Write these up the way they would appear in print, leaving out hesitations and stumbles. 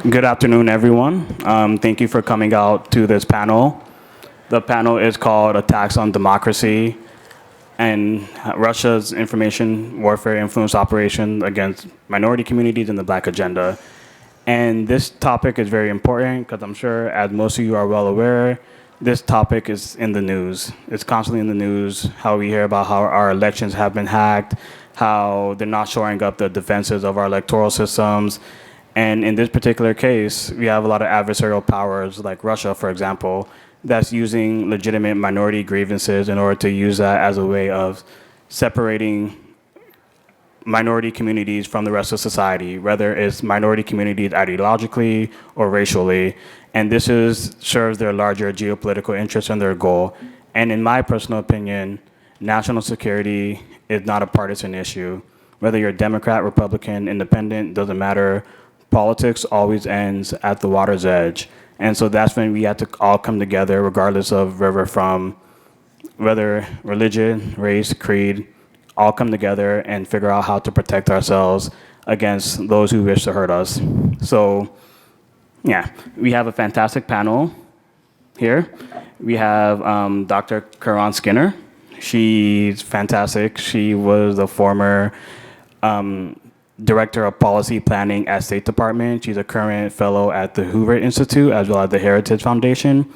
Good afternoon, everyone. Thank you for coming out to this panel. The panel is called Attacks on Democracy and Russia's Information Warfare Influence Operation Against Minority Communities and the Black Agenda. And this topic is very important because I'm sure, as most of you are well aware, this topic is in the news. It's constantly in the news, how we hear about how our elections have been hacked, how they're not shoring up the defenses of our electoral systems. And in this particular case, we have a lot of adversarial powers, like Russia, for example, that's using legitimate minority grievances in order to use that as a way of separating minority communities from the rest of society, whether it's minority communities ideologically or racially. And this serves their larger geopolitical interests and their goal. And in my personal opinion, national security is not a partisan issue. Whether you're Democrat, Republican, Independent, doesn't matter. Politics always ends at the water's edge. And so that's when we have to all come together, regardless of where we're from, whether religion, race, creed, all come together and figure out how to protect ourselves against those who wish to hurt us. So, yeah, we have a fantastic panel here. We have Dr. Karan Skinner. She's fantastic. She was the former Director of Policy Planning at State Department. She's a current fellow at the Hoover Institute as well as the Heritage Foundation.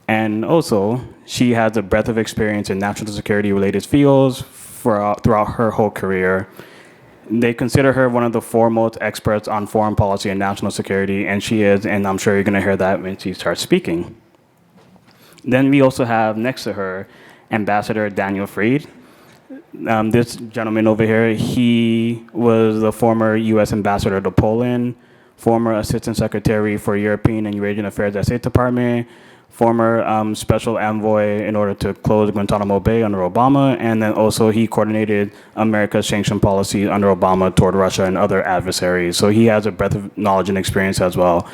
And also, she has a breadth of experience in national security related fields throughout her whole career. They consider her one of the foremost experts on foreign policy and national security, and she is, and I'm sure you're going to hear that when she starts speaking. Then we also have next to her Ambassador Daniel Fried. This gentleman over here, he was the former U.S. Ambassador to Poland, former Assistant Secretary for European and Eurasian Affairs at State Department, former Special Envoy in order to close Guantanamo Bay under Obama, and then also he coordinated America's sanction policy under Obama toward Russia and other adversaries. So he has a breadth of knowledge and experience as well.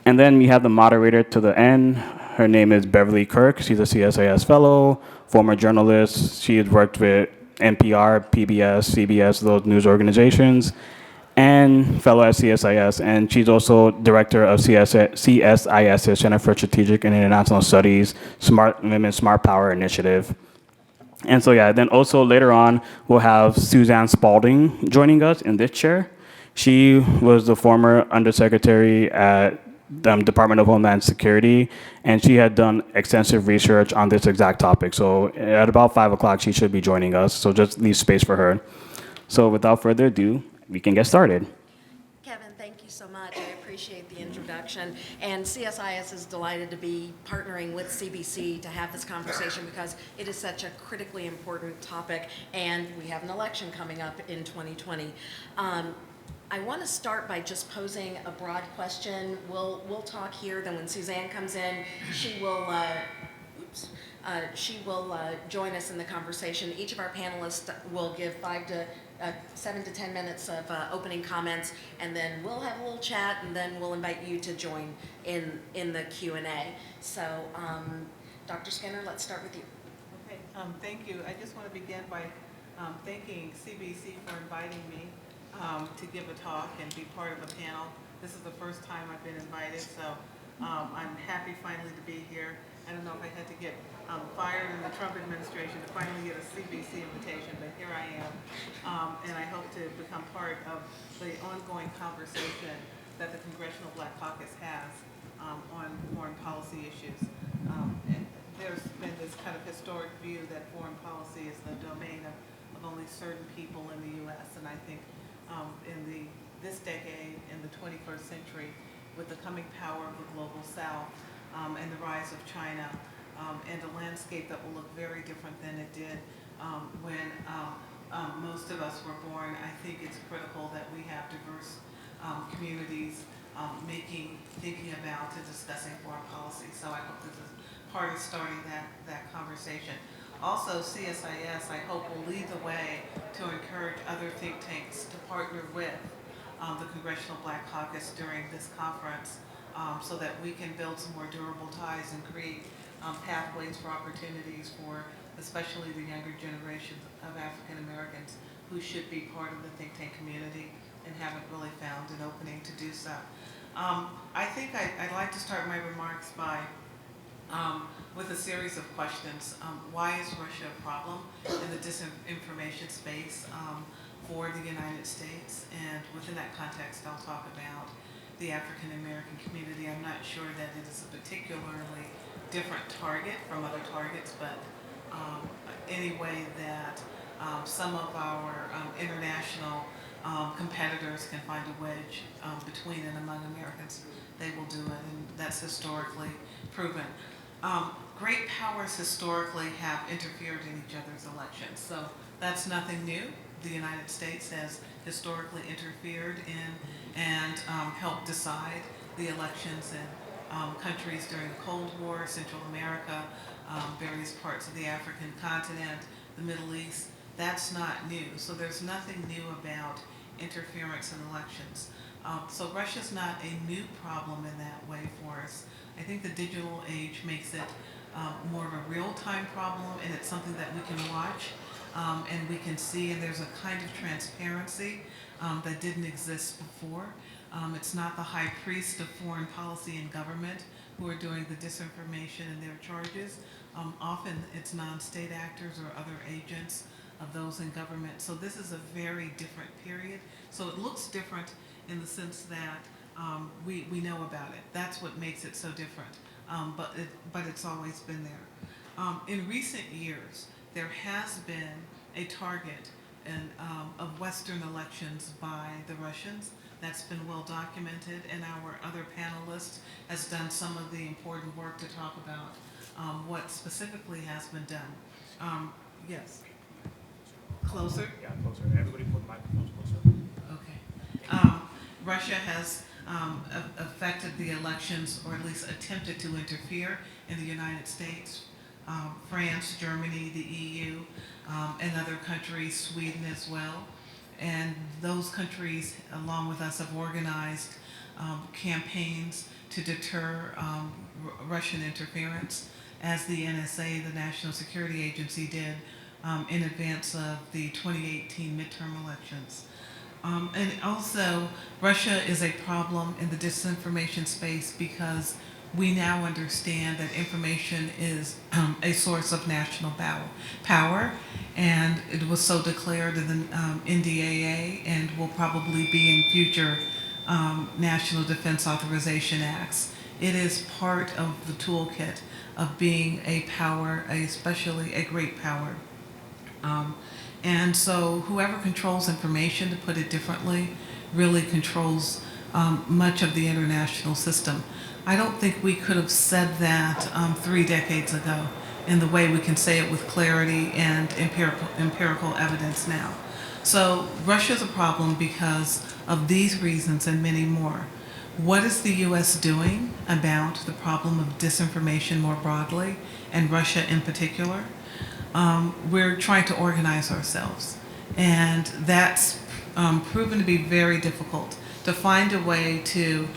And then we have the moderator to the end. Her name is Beverly Kirk. She's a CSIS fellow, former journalist. She has worked with NPR, PBS, CBS, those news organizations, and fellow at CSIS. And she's also director of CSIS's Center for Strategic and International Studies, Smart Women, Smart Power Initiative. And so, yeah, then also later on, we'll have Suzanne Spalding joining us in this chair. She was the former undersecretary at the Department of Homeland Security, and she had done extensive research on this exact topic. So at about 5 o'clock, she should be joining us. So just leave space for her. So without further ado, we can get started. Kevin, thank you so much. I appreciate the introduction. And CSIS is delighted to be partnering with CBC to have this conversation because it is such a critically important topic, and we have an election coming up in 2020. I want to start by just posing a broad question. We'll talk here, then when Suzanne comes in, she will join us in the conversation. Each of our panelists will give 7 to 10 minutes of opening comments, and then we'll have a little chat, and then we'll invite you to join in the Q&A. So, Dr. Skinner, let's start with you. Okay, thank you. I just want to begin by thanking CBC for inviting me to give a talk and be part of a panel. This is the first time I've been invited, so I'm happy finally to be here. I don't know if I had to get fired in the Trump administration to finally get a CBC invitation, but here I am. And I hope to become part of the ongoing conversation that the Congressional Black Caucus has on foreign policy issues. And there's been this kind of historic view that foreign policy is the domain of only certain people in the U.S. And I think in this decade, in the 21st century, with the coming power of the global South and the rise of China, and a landscape that will look very different than it did when most of us were born, I think it's critical that we have diverse communities thinking about and discussing foreign policy. So I hope this is part of starting that conversation. Also, CSIS, I hope, will lead the way to encourage other think tanks to partner with the Congressional Black Caucus during this conference so that we can build some more durable ties and create pathways for opportunities for especially the younger generation of African Americans who should be part of the think tank community and haven't really found an opening to do so. I think I'd like to start my remarks by with a series of questions. Why is Russia a problem in the disinformation space for the United States? And within that context, I'll talk about the African American community. I'm not sure that it is a particularly different target from other targets, but any way that some of our international competitors can find a wedge between and among Americans, they will do it, and that's historically proven. Great powers historically have interfered in each other's elections, so that's nothing new. The United States has historically interfered in and helped decide the elections in countries during the Cold War, Central America, various parts of the African continent, the Middle East. That's not new, so there's nothing new about interference in elections. So Russia's not a new problem in that way for us. I think the digital age makes it more of a real-time problem, and it's something that we can watch and we can see, and there's a kind of transparency that didn't exist before. It's not the high priest of foreign policy and government who are doing the disinformation and their charges. Often it's non-state actors or other agents of those in government. So this is a very different period. So it looks different in the sense that we know about it. That's what makes it so different. But it's always been there. In recent years, there has been a target of Western elections by the Russians. That's been well documented, and our other panelist has done some of the important work to talk about what specifically has been done. Yes. Closer? Yeah, closer. Everybody put microphones closer. Okay. Russia has affected the elections, or at least attempted to interfere in the United States, France, Germany, the EU, and other countries, Sweden as well. And those countries, along with us, have organized campaigns to deter Russian interference, as the NSA, the National Security Agency, did in advance of the 2018 midterm elections. And also, Russia is a problem in the disinformation space because we now understand that information is a source of national power, and it was so declared in the NDAA and will probably be in future National Defense Authorization Acts. It is part of the toolkit of being a power, especially a great power. And so whoever controls information, to put it differently, really controls much of the international system. I don't think we could have said that 3 decades ago in the way we can say it with clarity and empirical evidence now. So Russia's a problem because of these reasons and many more. What is the U.S. doing about the problem of disinformation more broadly, and Russia in particular? We're trying to organize ourselves, and that's proven to be very difficult, to find a way to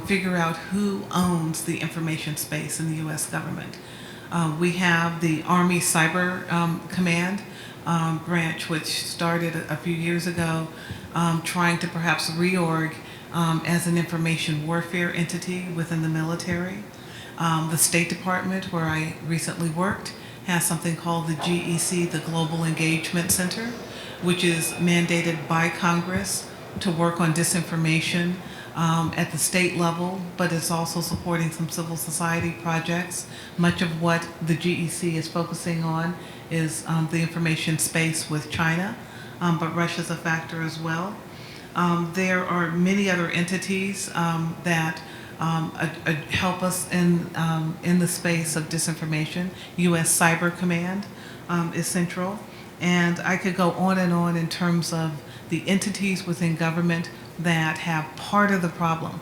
figure out who owns the information space in the U.S. government. We have the Army Cyber Command branch, which started a few years ago, trying to perhaps reorg as an information warfare entity within the military. The State Department, where I recently worked, has something called the GEC, the Global Engagement Center, which is mandated by Congress to work on disinformation at the state level, but it's also supporting some civil society projects. Much of what the GEC is focusing on is the information space with China, but Russia's a factor as well. There are many other entities that help us in the space of disinformation. U.S. Cyber Command is central, and I could go on and on in terms of the entities within government that have part of the problem,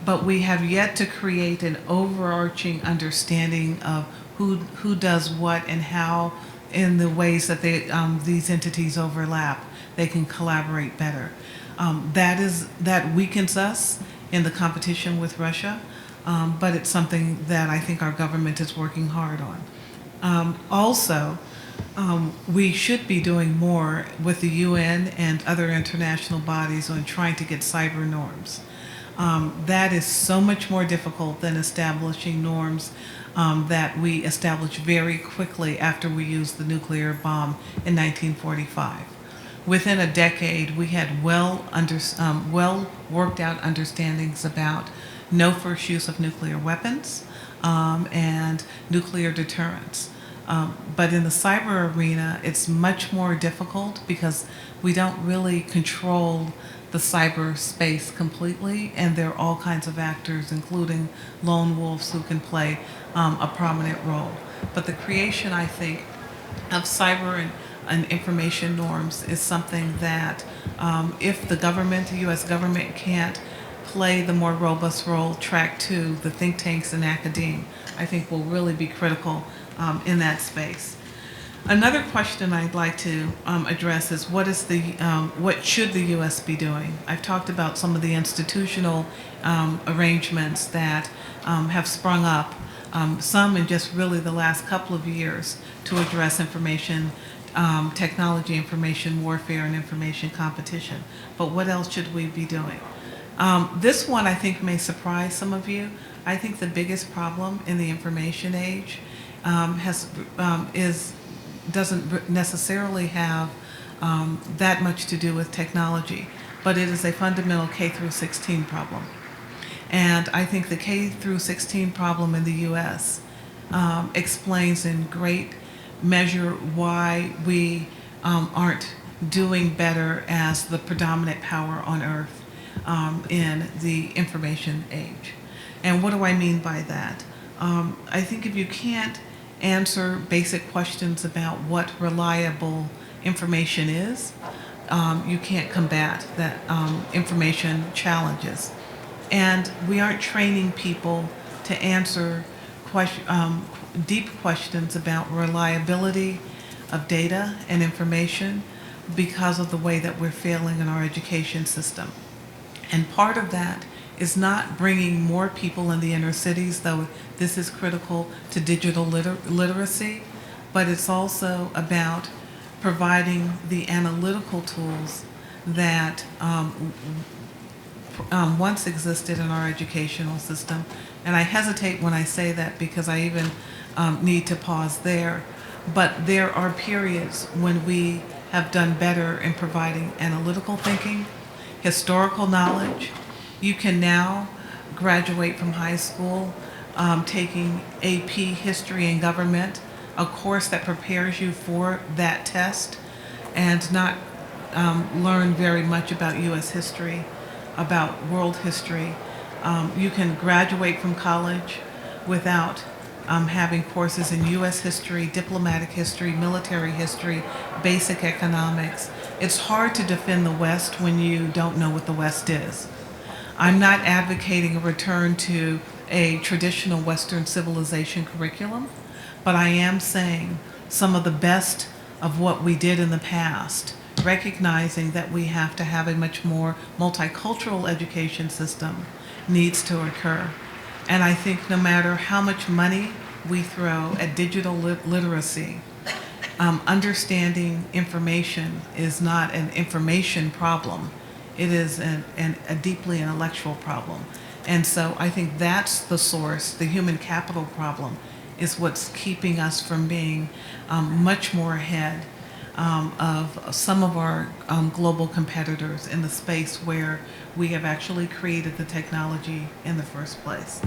but we have yet to create an overarching understanding of who does what and how, in the ways that these entities overlap, they can collaborate better. That weakens us in the competition with Russia, but it's something that I think our government is working hard on. Also, We should be doing more with the UN and other international bodies on trying to get cyber norms. That is so much more difficult than establishing norms that we established very quickly after we used the nuclear bomb in 1945. Within a decade, we had well worked out understandings about no first use of nuclear weapons and nuclear deterrence. But in the cyber arena, it's much more difficult because we don't really control the cyberspace completely, and there are all kinds of actors, including lone wolves, who can play a prominent role. But the creation, I think, of cyber and information norms is something that if the government, the U.S. government, can't play the more robust role, track to the think tanks and academia, I think will really be critical in that space. Another question I'd like to address is what should the U.S. be doing? I've talked about some of the institutional arrangements that have sprung up, some in just really the last couple of years, to address information technology, information warfare, and information competition. But what else should we be doing? This one I think may surprise some of you. I think the biggest problem in the information age doesn't necessarily have that much to do with technology, but it is a fundamental K through 16 problem. And I think the K through 16 problem in the U.S. Explains in great measure why we aren't doing better as the predominant power on earth in the information age. And what do I mean by that? I think if you can't answer basic questions about what reliable information is, you can't combat that information challenges. And we aren't training people to answer deep questions about reliability of data and information because of the way that we're failing in our education system. And part of that is not bringing more people in the inner cities, though this is critical to digital literacy, but it's also about providing the analytical tools that once existed in our educational system. And I hesitate when I say that because I even need to pause there. But there are periods when we have done better in providing analytical thinking, historical knowledge. You can now graduate from high school taking AP History and Government, a course that prepares you for that test, and not learn very much about U.S. history, about world history. You can graduate from college without having courses in U.S. history, diplomatic history, military history, basic economics. It's hard to defend the West when you don't know what the West is. I'm not advocating a return to a traditional Western civilization curriculum, but I am saying some of the best of what we did in the past, recognizing that we have to have a much more multicultural education system, needs to occur. And I think no matter how much money we throw at digital literacy, understanding information is not an information problem. It is a deeply intellectual problem. And so I think that's the source, the human capital problem, is what's keeping us from being much more ahead of some of our global competitors in the space where we have actually created the technology in the first place.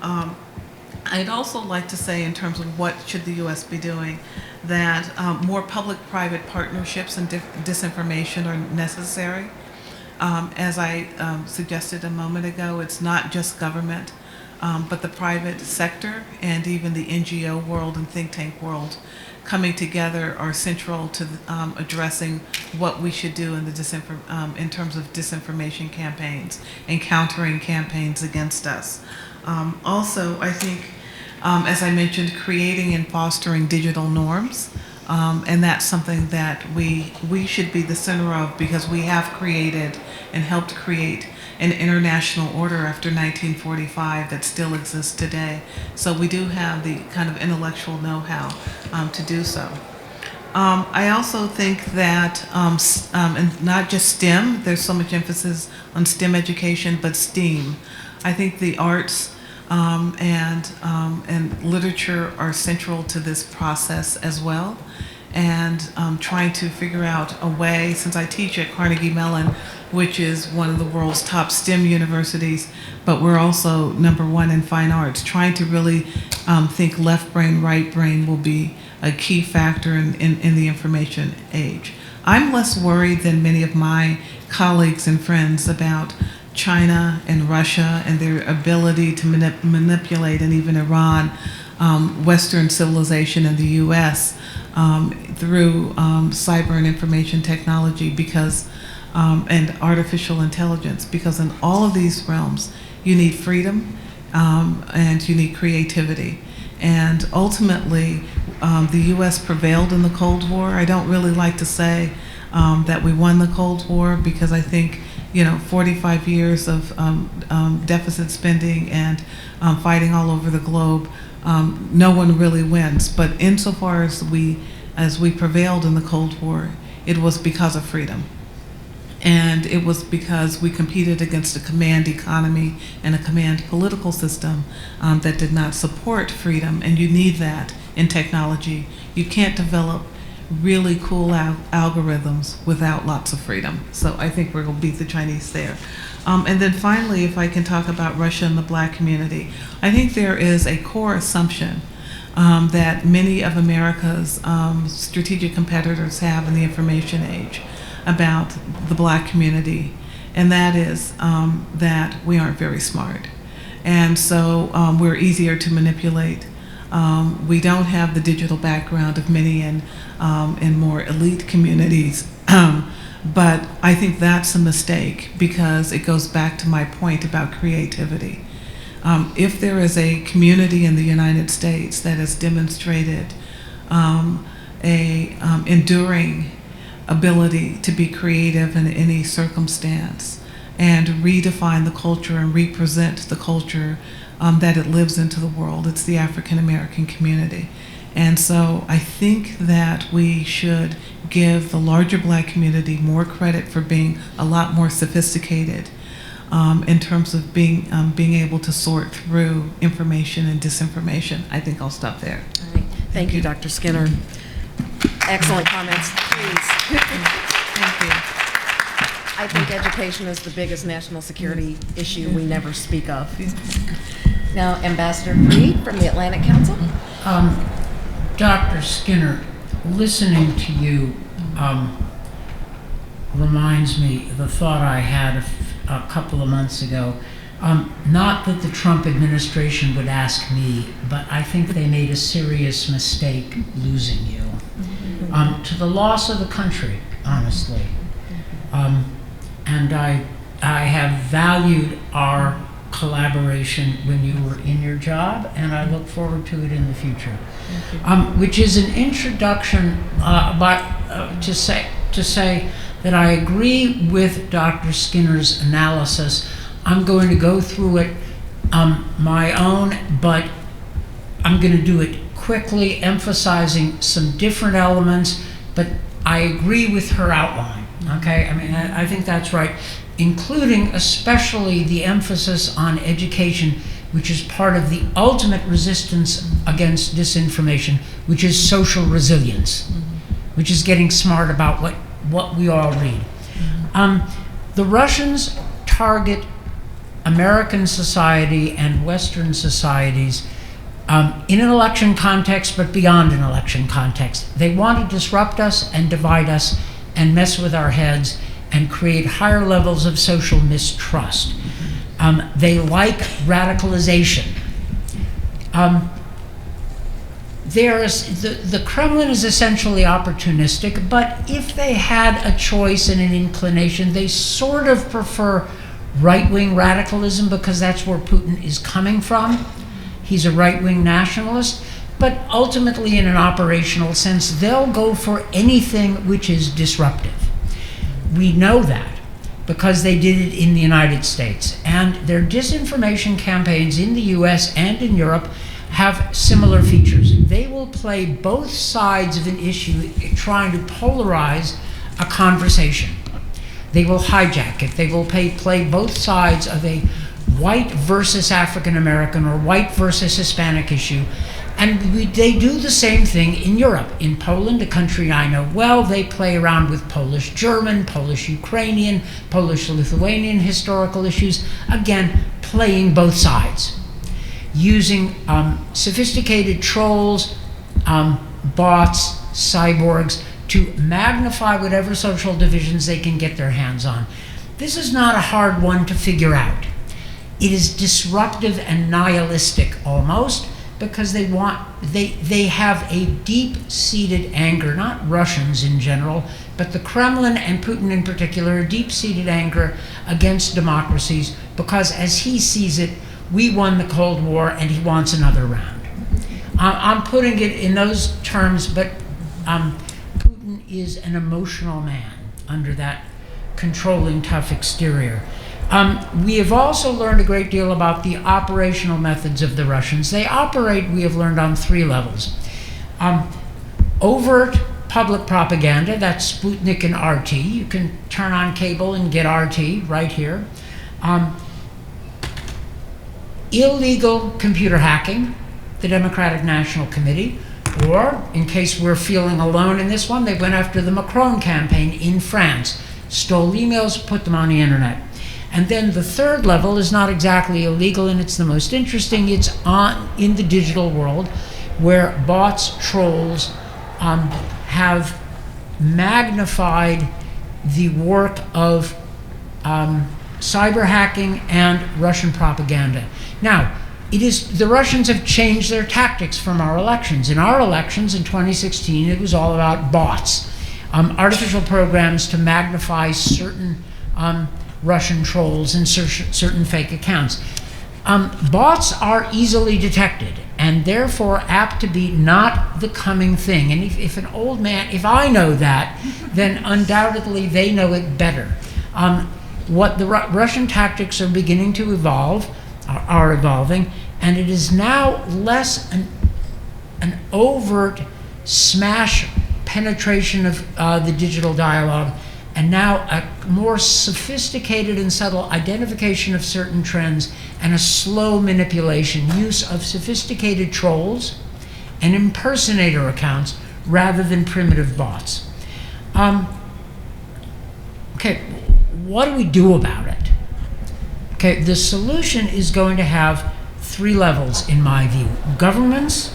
I'd also like to say, in terms of what should the U.S. be doing, that more public-private partnerships and disinformation are necessary. As I suggested a moment ago, it's not just government, but the private sector and even the NGO world and think tank world coming together are central to addressing what we should do in the in terms of disinformation campaigns and countering campaigns against us. Also, I think, as I mentioned, creating and fostering digital norms. And that's something that we should be the center of, because we have created and helped create an international order after 1945 that still exists today. So we do have the kind of intellectual know-how to do so. I also think that, and not just STEM, there's so much emphasis on STEM education, but STEAM. I think the arts and literature are central to this process as well. And trying to figure out a way, since I teach at Carnegie Mellon, which is one of the world's top STEM universities, but we're also #1 in fine arts, trying to really think left brain, right brain will be a key factor in the information age. I'm less worried than many of my colleagues and friends about China and Russia and their ability to manipulate, and even Iran, Western civilization in the U.S. Through cyber and information technology, because and artificial intelligence, because in all of these realms you need freedom and you need creativity. And ultimately, the U.S. prevailed in the Cold War. I don't really like to say that we won the Cold War, because I think 45 years of deficit spending and fighting all over the globe, no one really wins. But insofar as we prevailed in the Cold War, it was because of freedom. And it was because we competed against a command economy and a command political system that did not support freedom, and you need that in technology. You can't develop really cool algorithms without lots of freedom. So I think we're going to beat the Chinese there. And then finally, if I can talk about Russia and the Black community, I think there is a core assumption that many of America's strategic competitors have in the information age about the Black community, and that is that we aren't very smart. And so we're easier to manipulate. We don't have the digital background of many in more elite communities. But I think that's a mistake, because it goes back to my point about creativity. If there is a community in the United States that has demonstrated enduring ability to be creative in any circumstance and redefine the culture and represent the culture that it lives into the world, it's the African American community. And so I think that we should give the larger Black community more credit for being a lot more sophisticated in terms of being able to sort through information and disinformation. I think I'll stop there. All right. Thank you, Dr. Skinner. Excellent comments. Please. Thank you. I think education is the biggest national security issue we never speak of. Now, Ambassador Reed from the Atlantic Council. Dr. Skinner, listening to you reminds me of the thought I had a couple of months ago. Not that the Trump administration would ask me, but I think they made a serious mistake losing you. To the loss of the country, honestly. And I have valued our collaboration when you were in your job, and I look forward to it in the future. Which is an introduction to say that I agree with Dr. Skinner's analysis. I'm going to go through it my own, but I'm going to do it quickly, emphasizing some different elements, but I agree with her outline, okay? I mean, I think that's right, including especially the emphasis on education, which is part of the ultimate resistance against disinformation, which is social resilience, which is getting smart about what we all read. The Russians target American society and Western societies in an election context, but beyond an election context. They want to disrupt us and divide us and mess with our heads and create higher levels of social mistrust. They like radicalization. The Kremlin is essentially opportunistic, but if they had a choice and an inclination, they sort of prefer right-wing radicalism, because that's where Putin is coming from. He's a right-wing nationalist, but ultimately in an operational sense, they'll go for anything which is disruptive. We know that because they did it in the United States. And their disinformation campaigns in the US and in Europe have similar features. They will play both sides of an issue, trying to polarize a conversation. They will hijack it. They will play both sides of a white versus African American or white versus Hispanic issue. And they do the same thing in Europe. In Poland, a country I know well, they play around with Polish German, Polish Ukrainian, Polish Lithuanian historical issues, again, playing both sides, using sophisticated trolls, bots, cyborgs, to magnify whatever social divisions they can get their hands on. This is not a hard one to figure out. It is disruptive and nihilistic almost, because they have a deep-seated anger, not Russians in general, but the Kremlin and Putin in particular, a deep-seated anger against democracies, because as he sees it, we won the Cold War and he wants another round. I'm putting it in those terms, but Putin is an emotional man under that controlling, tough exterior. We have also learned a great deal about the operational methods of the Russians. They operate, we have learned, on 3 levels. Overt public propaganda, that's Sputnik and RT. You can turn on cable and get RT right here. Illegal computer hacking, the Democratic National Committee, or, in case we're feeling alone in this one, they went after the Macron campaign in France, stole emails, put them on the internet. And then the third level is not exactly illegal, and it's the most interesting. It's in the digital world, where bots, trolls, have magnified the work of cyber hacking and Russian propaganda. Now, the Russians have changed their tactics from our elections. In our elections in 2016, it was all about bots, artificial programs to magnify certain Russian trolls and certain fake accounts. Bots are easily detected and therefore apt to be not the coming thing. And if an old man, if I know that, then undoubtedly they know it better. What the Russian tactics are beginning to evolve, are evolving, and it is now less an overt smash penetration of the digital dialogue, and now a more sophisticated and subtle identification of certain trends and a slow manipulation, use of sophisticated trolls and impersonator accounts rather than primitive bots. Okay, what do we do about it? Okay, the solution is going to have 3 levels in my view. Governments,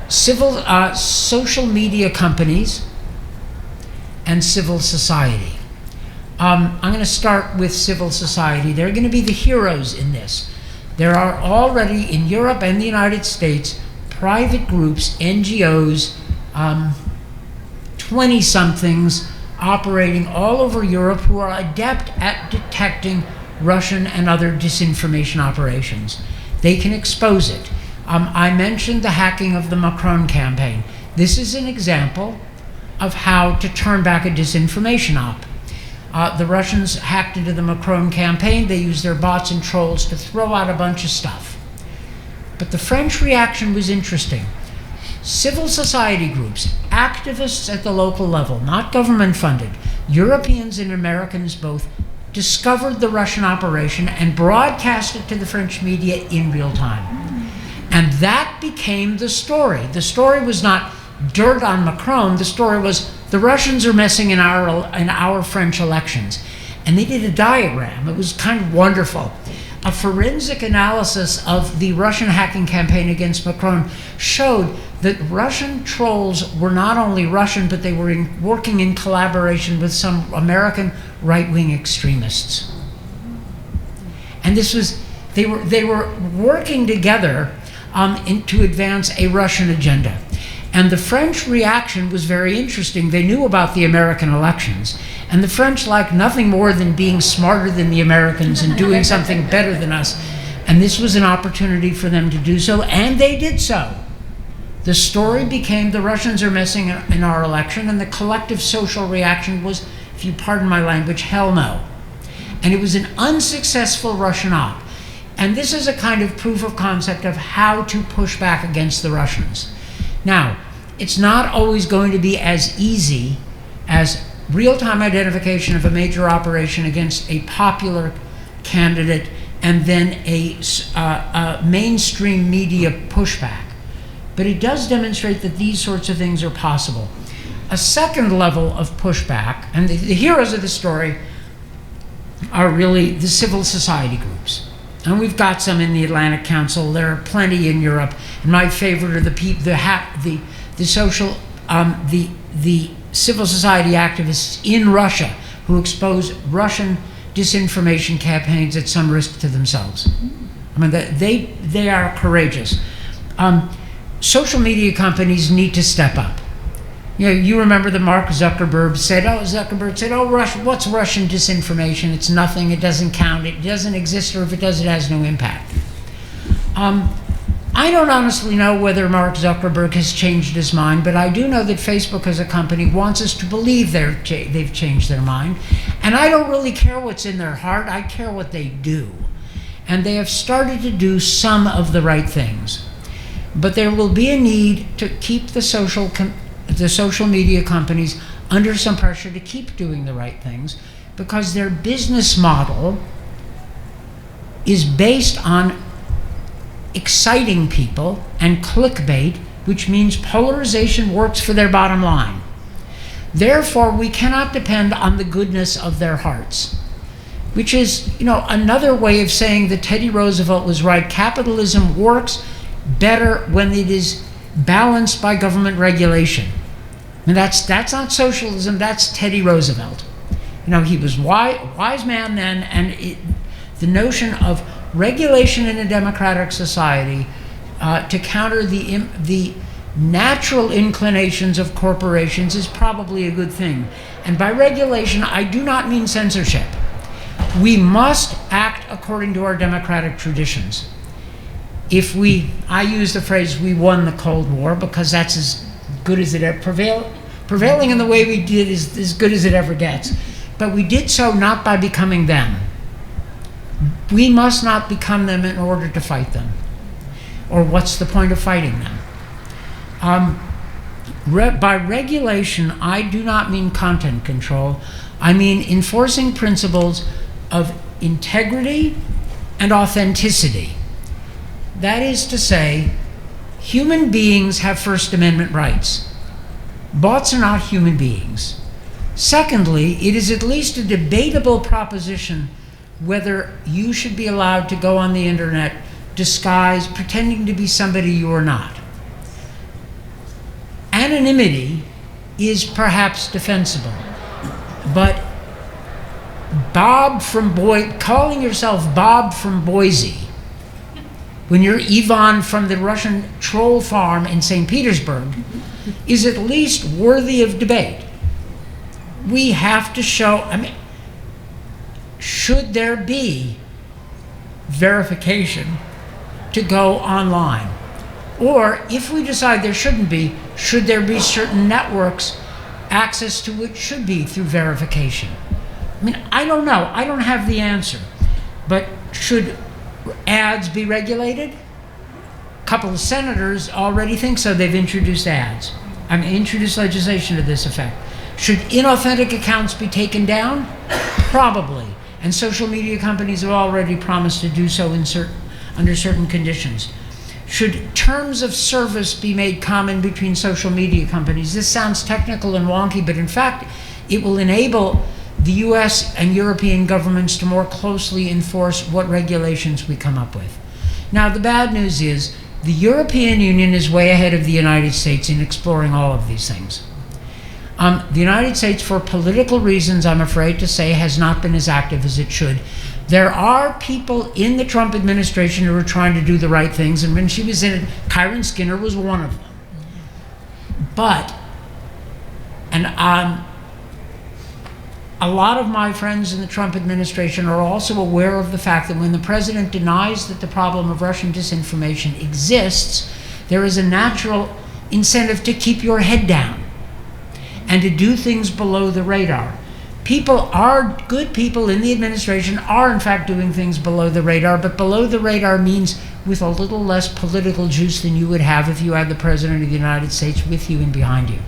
social media companies, and civil society. I'm going to start with civil society. They're going to be the heroes in this. There are already in Europe and the United States private groups, NGOs, 20-somethings operating all over Europe who are adept at detecting Russian and other disinformation operations. They can expose it. I mentioned the hacking of the Macron campaign. This is an example of how to turn back a disinformation op. The Russians hacked into the Macron campaign. They used their bots and trolls to throw out a bunch of stuff. But the French reaction was interesting. Civil society groups, activists at the local level, not government funded, Europeans and Americans both, discovered the Russian operation and broadcast it to the French media in real time. And that became the story. The story was not dirt on Macron. The story was the Russians are messing in our French elections. And they did a diagram. It was kind of wonderful. A forensic analysis of the Russian hacking campaign against Macron showed that Russian trolls were not only Russian, but they were working in collaboration with some American right-wing extremists. And this was, they were working together to advance a Russian agenda. And the French reaction was very interesting. They knew about the American elections. And the French liked nothing more than being smarter than the Americans and doing something better than us. And this was an opportunity for them to do so, and they did so. The story became the Russians are messing in our election, and the collective social reaction was, if you pardon my language, hell no. And it was an unsuccessful Russian op. And this is a kind of proof of concept of how to push back against the Russians. Now, it's not always going to be as easy as real-time identification of a major operation against a popular candidate and then a mainstream media pushback. But it does demonstrate that these sorts of things are possible. A second level of pushback, and the heroes of the story are really the civil society groups. And we've got some in the Atlantic Council. There are plenty in Europe. And my favorite are the civil society activists in Russia who expose Russian disinformation campaigns at some risk to themselves. I mean, they are courageous. Social media companies need to step up. You know, you remember that Mark Zuckerberg said, what's Russian disinformation? It's nothing, it doesn't count, it doesn't exist, or if it does, it has no impact. I don't honestly know whether Mark Zuckerberg has changed his mind, but I do know that Facebook as a company wants us to believe they've changed their mind. And I don't really care what's in their heart, I care what they do. And they have started to do some of the right things. But there will be a need to keep the social media companies under some pressure to keep doing the right things, because their business model is based on exciting people and clickbait, which means polarization works for their bottom line. Therefore, we cannot depend on the goodness of their hearts, which is, another way of saying that Teddy Roosevelt was right. Capitalism works better when it is balanced by government regulation. And that's not socialism, that's Teddy Roosevelt. He was a wise man then, and the notion of regulation in a democratic society to counter the natural inclinations of corporations is probably a good thing. And by regulation, I do not mean censorship. We must act according to our democratic traditions. I use the phrase, we won the Cold War, because that's as good as it ever prevailing in the way we did is as good as it ever gets. But we did so not by becoming them. We must not become them in order to fight them. Or what's the point of fighting them? By regulation, I do not mean content control. I mean enforcing principles of integrity and authenticity. That is to say, human beings have First Amendment rights. Bots are not human beings. Secondly, it is at least a debatable proposition whether you should be allowed to go on the internet disguised, pretending to be somebody you are not. Anonymity is perhaps defensible, but calling yourself Bob from Boise when you're Ivan from the Russian troll farm in St. Petersburg is at least worthy of debate. We have to show, should there be verification to go online? Or if we decide there shouldn't be, should there be certain networks access to which should be through verification? I don't know. I don't have the answer. But should ads be regulated? A couple of senators already think so. They've introduced ads. Introduced legislation to this effect. Should inauthentic accounts be taken down? Probably. And social media companies have already promised to do so under certain conditions. Should terms of service be made common between social media companies? This sounds technical and wonky, but in fact, it will enable the US and European governments to more closely enforce what regulations we come up with. Now, the bad news is the European Union is way ahead of the United States in exploring all of these things. The United States, for political reasons, I'm afraid to say, has not been as active as it should. There are people in the Trump administration who are trying to do the right things, and when she was in it, Kyron Skinner was one of them. But, a lot of my friends in the Trump administration are also aware of the fact that when the president denies that the problem of Russian disinformation exists, there is a natural incentive to keep your head down and to do things below the radar. Good people in the administration are in fact doing things below the radar, but below the radar means with a little less political juice than you would have if you had the President of the United States with you and behind you.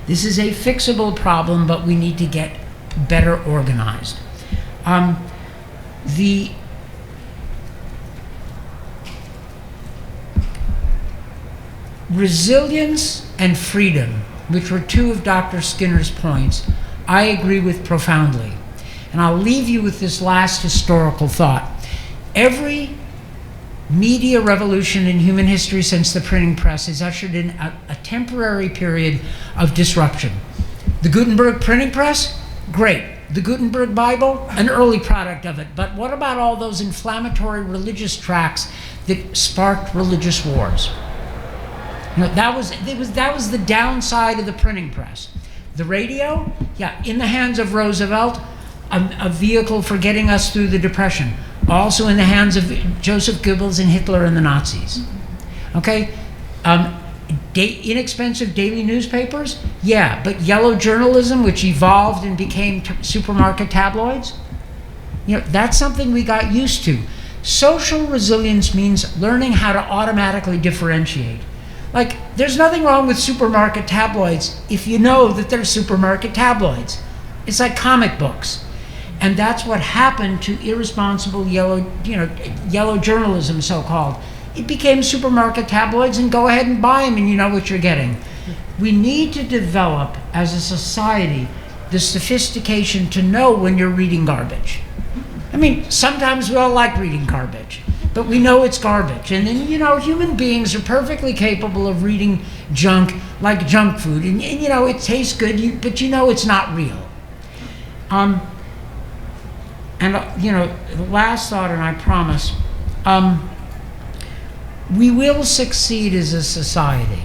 This is a fixable problem, but we need to get better organized. The resilience and freedom, which were two of Dr. Skinner's points, I agree with profoundly. And I'll leave you with this last historical thought. Every media revolution in human history since the printing press has ushered in a temporary period of disruption. The Gutenberg printing press? Great. The Gutenberg Bible? An early product of it. But what about all those inflammatory religious tracts that sparked religious wars? You know, that was the downside of the printing press. The radio? Yeah, in the hands of Roosevelt, a vehicle for getting us through the Depression. Also in the hands of Joseph Goebbels and Hitler and the Nazis. Okay? Inexpensive daily newspapers? Yeah, but yellow journalism, which evolved and became supermarket tabloids? You know, that's something we got used to. Social resilience means learning how to automatically differentiate. Like, there's nothing wrong with supermarket tabloids if you know that they're supermarket tabloids. It's like comic books. And that's what happened to irresponsible yellow journalism, so-called. It became supermarket tabloids, and go ahead and buy them and you know what you're getting. We need to develop, as a society, the sophistication to know when you're reading garbage. I mean, sometimes we all like reading garbage, but we know it's garbage. And then, you know, human beings are perfectly capable of reading junk, like junk food. And you know, it tastes good, but you know it's not real. And, you know, the last thought, and I promise, we will succeed as a society.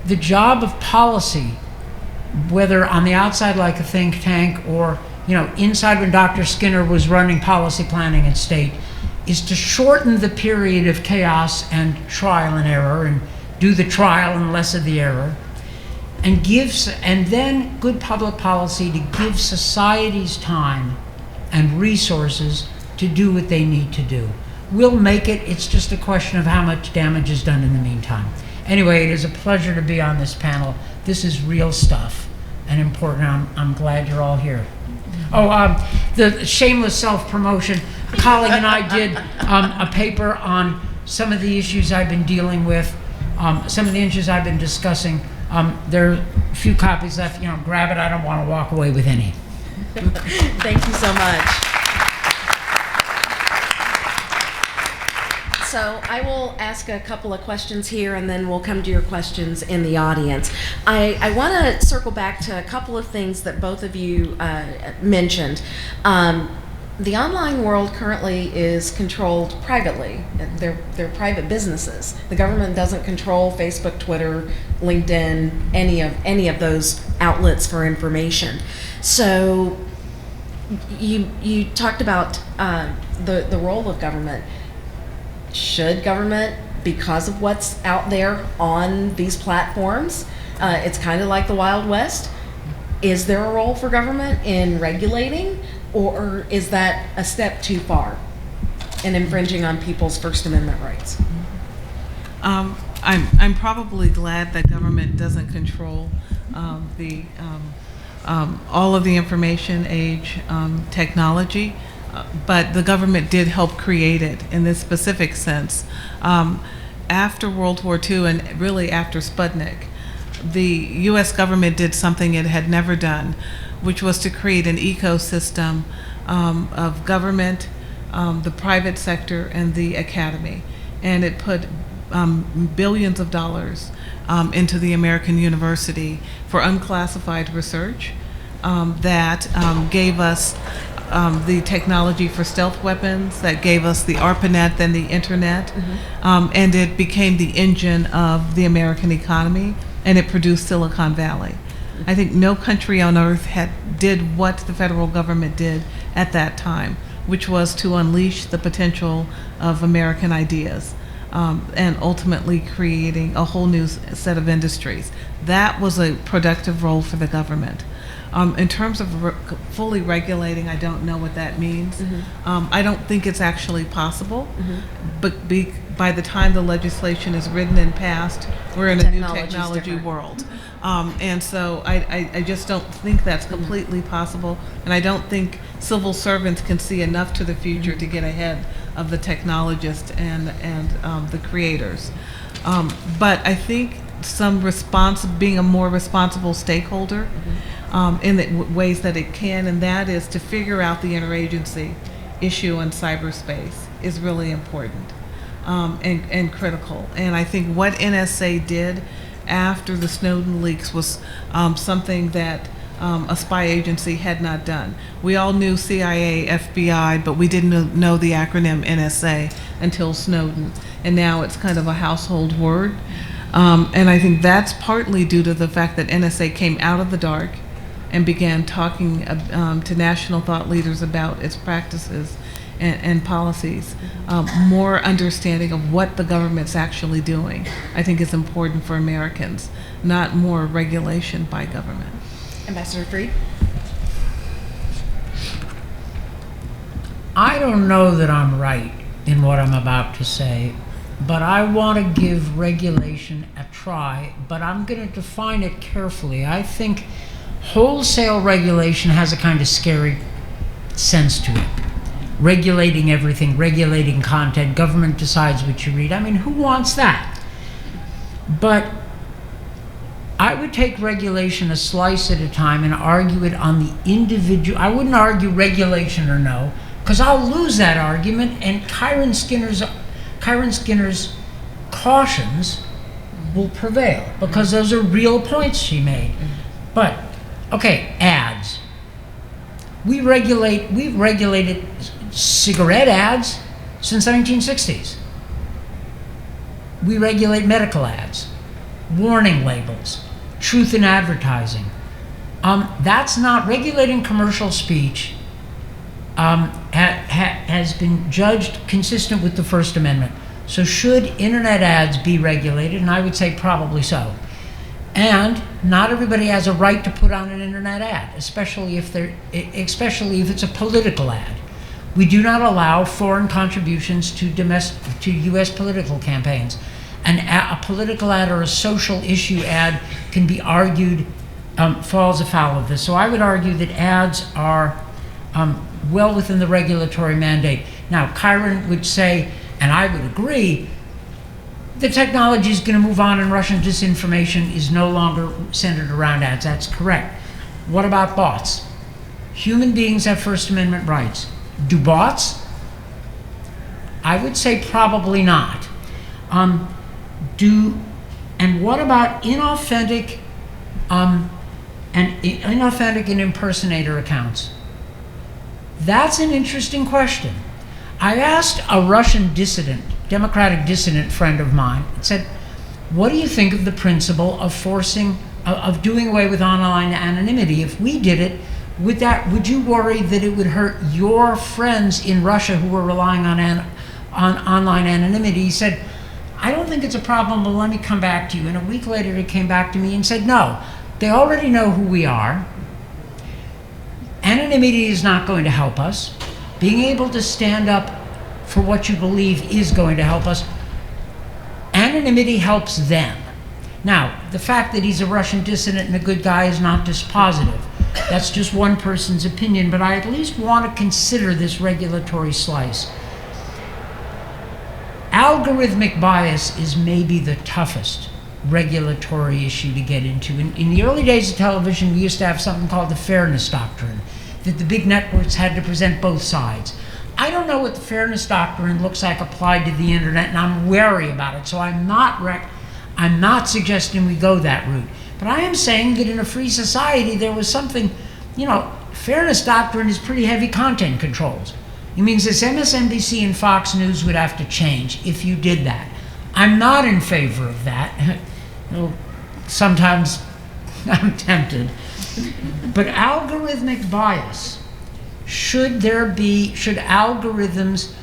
The job of policy, whether on the outside like a think tank or, you know, inside when Dr. Skinner was running policy planning at state, is to shorten the period of chaos and trial and error and do the trial and less of the error, and then good public policy to give societies time and resources to do what they need to do. We'll make it. It's just a question of how much damage is done in the meantime. Anyway, it is a pleasure to be on this panel. This is real stuff and important. I'm glad you're all here. The shameless self-promotion. A colleague and I did a paper on some of the issues I've been dealing with, some of the issues I've been discussing. There are a few copies left. You know, grab it. I don't want to walk away with any. Thank you so much. So I will ask a couple of questions here, and then we'll come to your questions in the audience. I want to circle back to a couple of things that both of you mentioned. The online world currently is controlled privately. They're private businesses. The government doesn't control Facebook, Twitter, LinkedIn, any of those outlets for information. So you talked about the role of government. Should government, because of what's out there on these platforms, it's kind of like the Wild West. Is there a role for government in regulating, or is that a step too far in infringing on people's First Amendment rights? I'm probably glad that government doesn't control all of the information age technology. But the government did help create it in this specific sense. After World War II and really after Sputnik, the U.S. government did something it had never done, which was to create an ecosystem of government, the private sector, and the academy. And it put billions of dollars into the American university for unclassified research that gave us the technology for stealth weapons, that gave us the ARPANET, then the internet, and it became the engine of the American economy, and it produced Silicon Valley. I think no country on earth did what the federal government did at that time, which was to unleash the potential of American ideas, and ultimately creating a whole new set of industries. That was a productive role for the government. In terms of fully regulating, I don't know what that means. I don't think it's actually possible, but by the time the legislation is written and passed, we're in a new Technology's technology different. world. And so I just don't think that's completely possible, and I don't think civil servants can see enough to the future to get ahead of the technologists and the creators. But I think being a more responsible stakeholder in the ways that it can, and that is to figure out the interagency issue in cyberspace is really important and critical. And I think what NSA did after the Snowden leaks was something that a spy agency had not done. We all knew CIA, FBI, but we didn't know the acronym NSA until Snowden. And now it's kind of a household word. And I think that's partly due to the fact that NSA came out of the dark and began talking to national thought leaders about its practices and policies. More understanding of what the government's actually doing, I think, is important for Americans, not more regulation by government. Ambassador Freed? I don't know that I'm right in what I'm about to say, but I want to give regulation a try, but I'm going to define it carefully. I think wholesale regulation has a kind of scary sense to it. Regulating everything, regulating content, government decides what you read. I mean, who wants that? But I would take regulation a slice at a time and argue it on the individual. I wouldn't argue regulation or no, because I'll lose that argument, and Kyron Skinner's cautions will prevail, because those are real points she made. But, okay, ads. We've regulated cigarette ads since the 1960s. We regulate medical ads, warning labels, truth in advertising. That's not regulating commercial speech. Has been judged consistent with the First Amendment. So should internet ads be regulated? And I would say probably so. And not everybody has a right to put on an internet ad, especially if it's a political ad. We do not allow foreign contributions to U.S. political campaigns. A political ad or a social issue ad can be argued falls afoul of this. So I would argue that ads are well within the regulatory mandate. Now, Kyron would say, and I would agree, the technology is going to move on and Russian disinformation is no longer centered around ads. That's correct. What about bots? Human beings have First Amendment rights. Do bots? I would say probably not. And what about inauthentic and impersonator accounts? That's an interesting question. I asked a Russian dissident, democratic dissident friend of mine, and said, what do you think of the principle of doing away with online anonymity? If we did it, would you worry that it would hurt your friends in Russia who were relying on online anonymity? He said, I don't think it's a problem, but let me come back to you. And a week later, he came back to me and said, no, they already know who we are. Anonymity is not going to help us. Being able to stand up for what you believe is going to help us. Anonymity helps them. Now, the fact that he's a Russian dissident and a good guy is not dispositive. That's just one person's opinion, but I at least want to consider this regulatory slice. Algorithmic bias is maybe the toughest regulatory issue to get into. In the early days of television, we used to have something called the fairness doctrine, that the big networks had to present both sides. I don't know what the fairness doctrine looks like applied to the internet, and I'm wary about it, so I'm not suggesting we go that route. But I am saying that in a free society, there was something, fairness doctrine is pretty heavy content controls. It means this MSNBC and Fox News would have to change if you did that. I'm not in favor of that. Sometimes I'm tempted. But algorithmic bias, should algorithms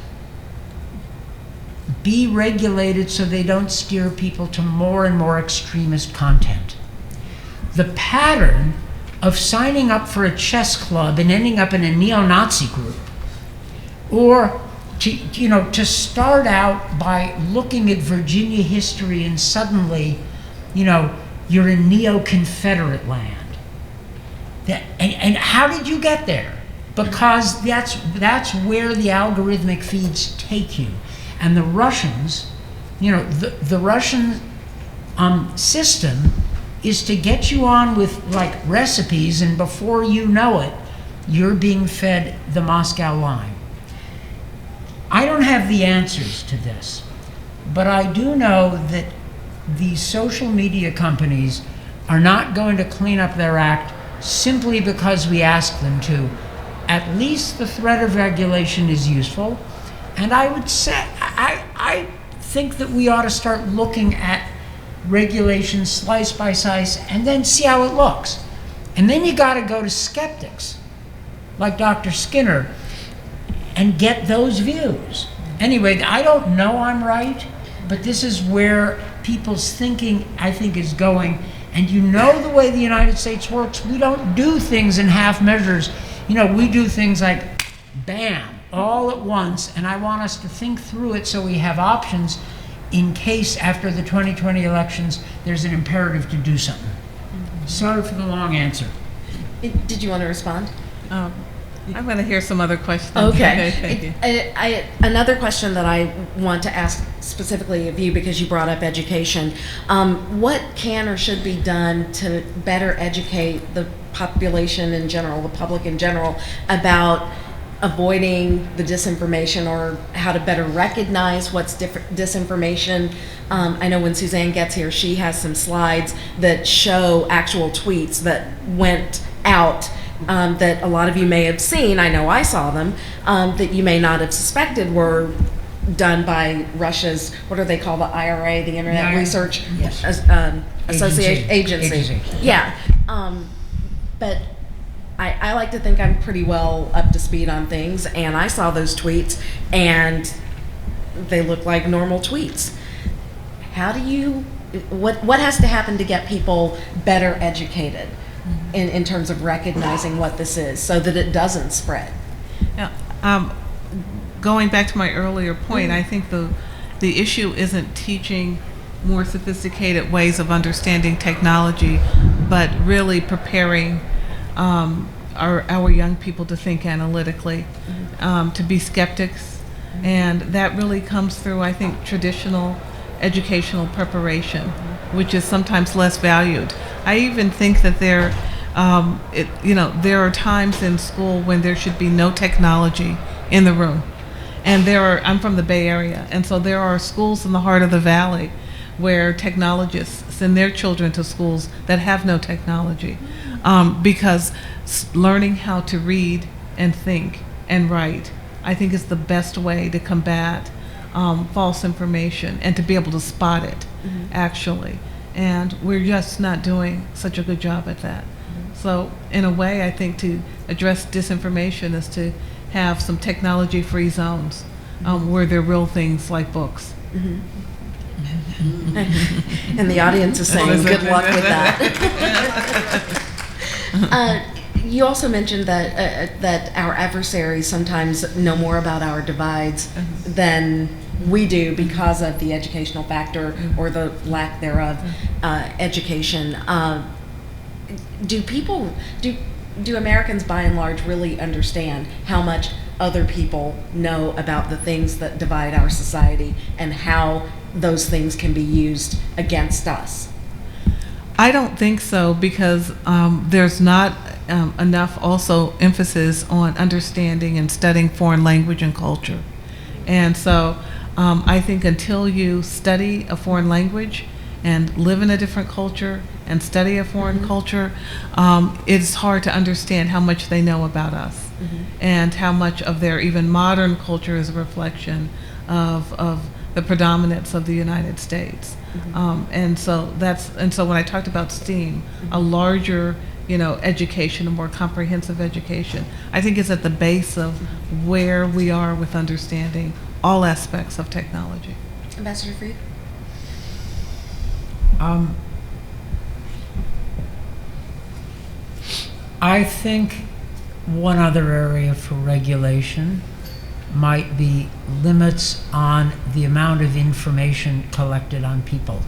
be regulated so they don't steer people to more and more extremist content? The pattern of signing up for a chess club and ending up in a neo-Nazi group, or to start out by looking at Virginia history and suddenly, you're in neo-Confederate land. And how did you get there? Because that's where the algorithmic feeds take you. And the Russians, the Russian system is to get you on with like recipes, and before you know it, you're being fed the Moscow line. I don't have the answers to this, but I do know that these social media companies are not going to clean up their act simply because we ask them to. At least the threat of regulation is useful, and I would say I think that we ought to start looking at regulation slice by slice and then see how it looks. And then you got to go to skeptics like Dr. Skinner and get those views. Anyway, I don't know I'm right, but this is where people's thinking, I think, is going. And the way the United States works, we don't do things in half measures. We do things like, bam, all at once, and I want us to think through it so we have options in case after the 2020 elections there's an imperative to do something. Sorry for the long answer. Did you want to respond? I'm going to hear some other questions. Okay. Thank you. Another question that I want to ask specifically of you, because you brought up education. What can or should be done to better educate the population in general, the public in general, about avoiding the disinformation, or how to better recognize what's disinformation? I know when Suzanne gets here, she has some slides that show actual tweets that went out that a lot of you may have seen. I know I saw them, that you may not have suspected were done by Russia's, what do they call the IRA, the Internet Research Association Agency. Yeah. But I like to think I'm pretty well up to speed on things, and I saw those tweets, and they look like normal tweets. How do you, what has to happen to get people better educated in terms of recognizing what this is so that it doesn't spread? Now, going back to my earlier point, I think the issue isn't teaching more sophisticated ways of understanding technology, but really preparing our young people to think analytically, to be skeptics, and that really comes through, I think, traditional educational preparation, which is sometimes less valued. I even think that there are times in school when there should be no technology in the room. And I'm from the Bay Area, and so there are schools in the heart of the Valley where technologists send their children to schools that have no technology, because learning how to read and think and write, I think, is the best way to combat false information and to be able to spot it, actually. And we're just not doing such a good job at that. So in a way, I think to address disinformation is to have some technology-free zones where there are real things like books. And the audience is saying good luck with that. You also mentioned that our adversaries sometimes know more about our divides than we do because of the educational factor or the lack thereof education. Do Americans by and large really understand how much other people know about the things that divide our society and how those things can be used against us? I don't think so, because there's not enough also emphasis on understanding and studying foreign language and culture. And so I think until you study a foreign language and live in a different culture and study a foreign culture, it's hard to understand how much they know about us and how much of their even modern culture is a reflection of the predominance of the United States. And so when I talked about STEAM, a larger, education, a more comprehensive education, I think is at the base of where we are with understanding all aspects of technology. Ambassador Freed? I think one other area for regulation might be limits on the amount of information collected on people.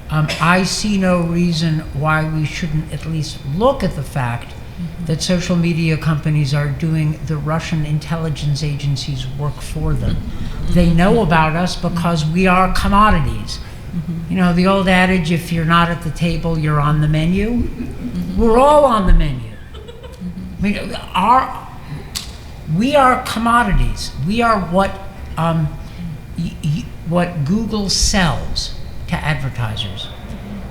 I see no reason why we shouldn't at least look at the fact that social media companies are doing the Russian intelligence agencies' work for them. They know about us because we are commodities. You know, the old adage, if you're not at the table, you're on the menu. We're all on the menu. I mean, we are commodities. We are what Google sells to advertisers.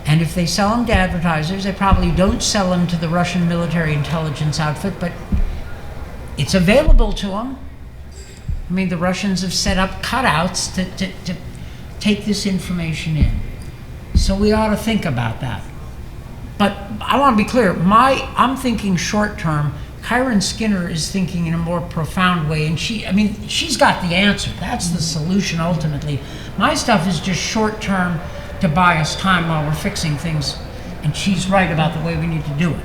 And if they sell them to advertisers, they probably don't sell them to the Russian military intelligence outfit, but it's available to them. I mean, the Russians have set up cutouts to take this information in. So we ought to think about that. But I want to be clear, I'm thinking short term. Kyron Skinner is thinking in a more profound way, and she's got the answer. That's the solution ultimately. My stuff is just short term to buy us time while we're fixing things, and she's right about the way we need to do it.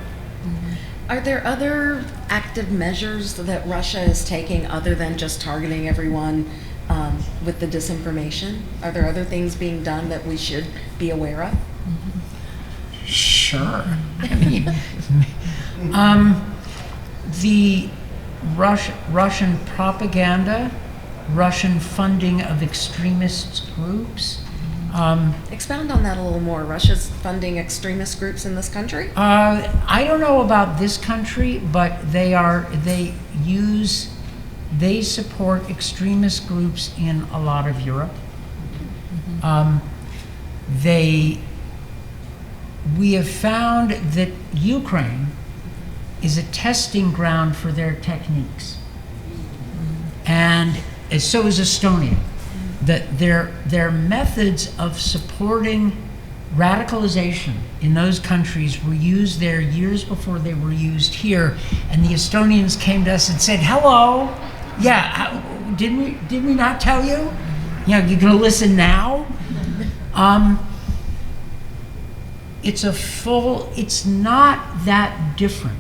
Are there other active measures that Russia is taking other than just targeting everyone with the disinformation? Are there other things being done that we should be aware of? Sure. I mean, the Russian propaganda, Russian funding of extremist groups. Expound on that a little more. Russia's funding extremist groups in this country? I don't know about this country, but they support extremist groups in a lot of Europe. We have found that Ukraine is a testing ground for their techniques. And so is Estonia. That their methods of supporting radicalization in those countries were used there years before they were used here, and the Estonians came to us and said, "Hello, yeah, did we not tell you? Yeah, you're gonna listen now." It's not that different.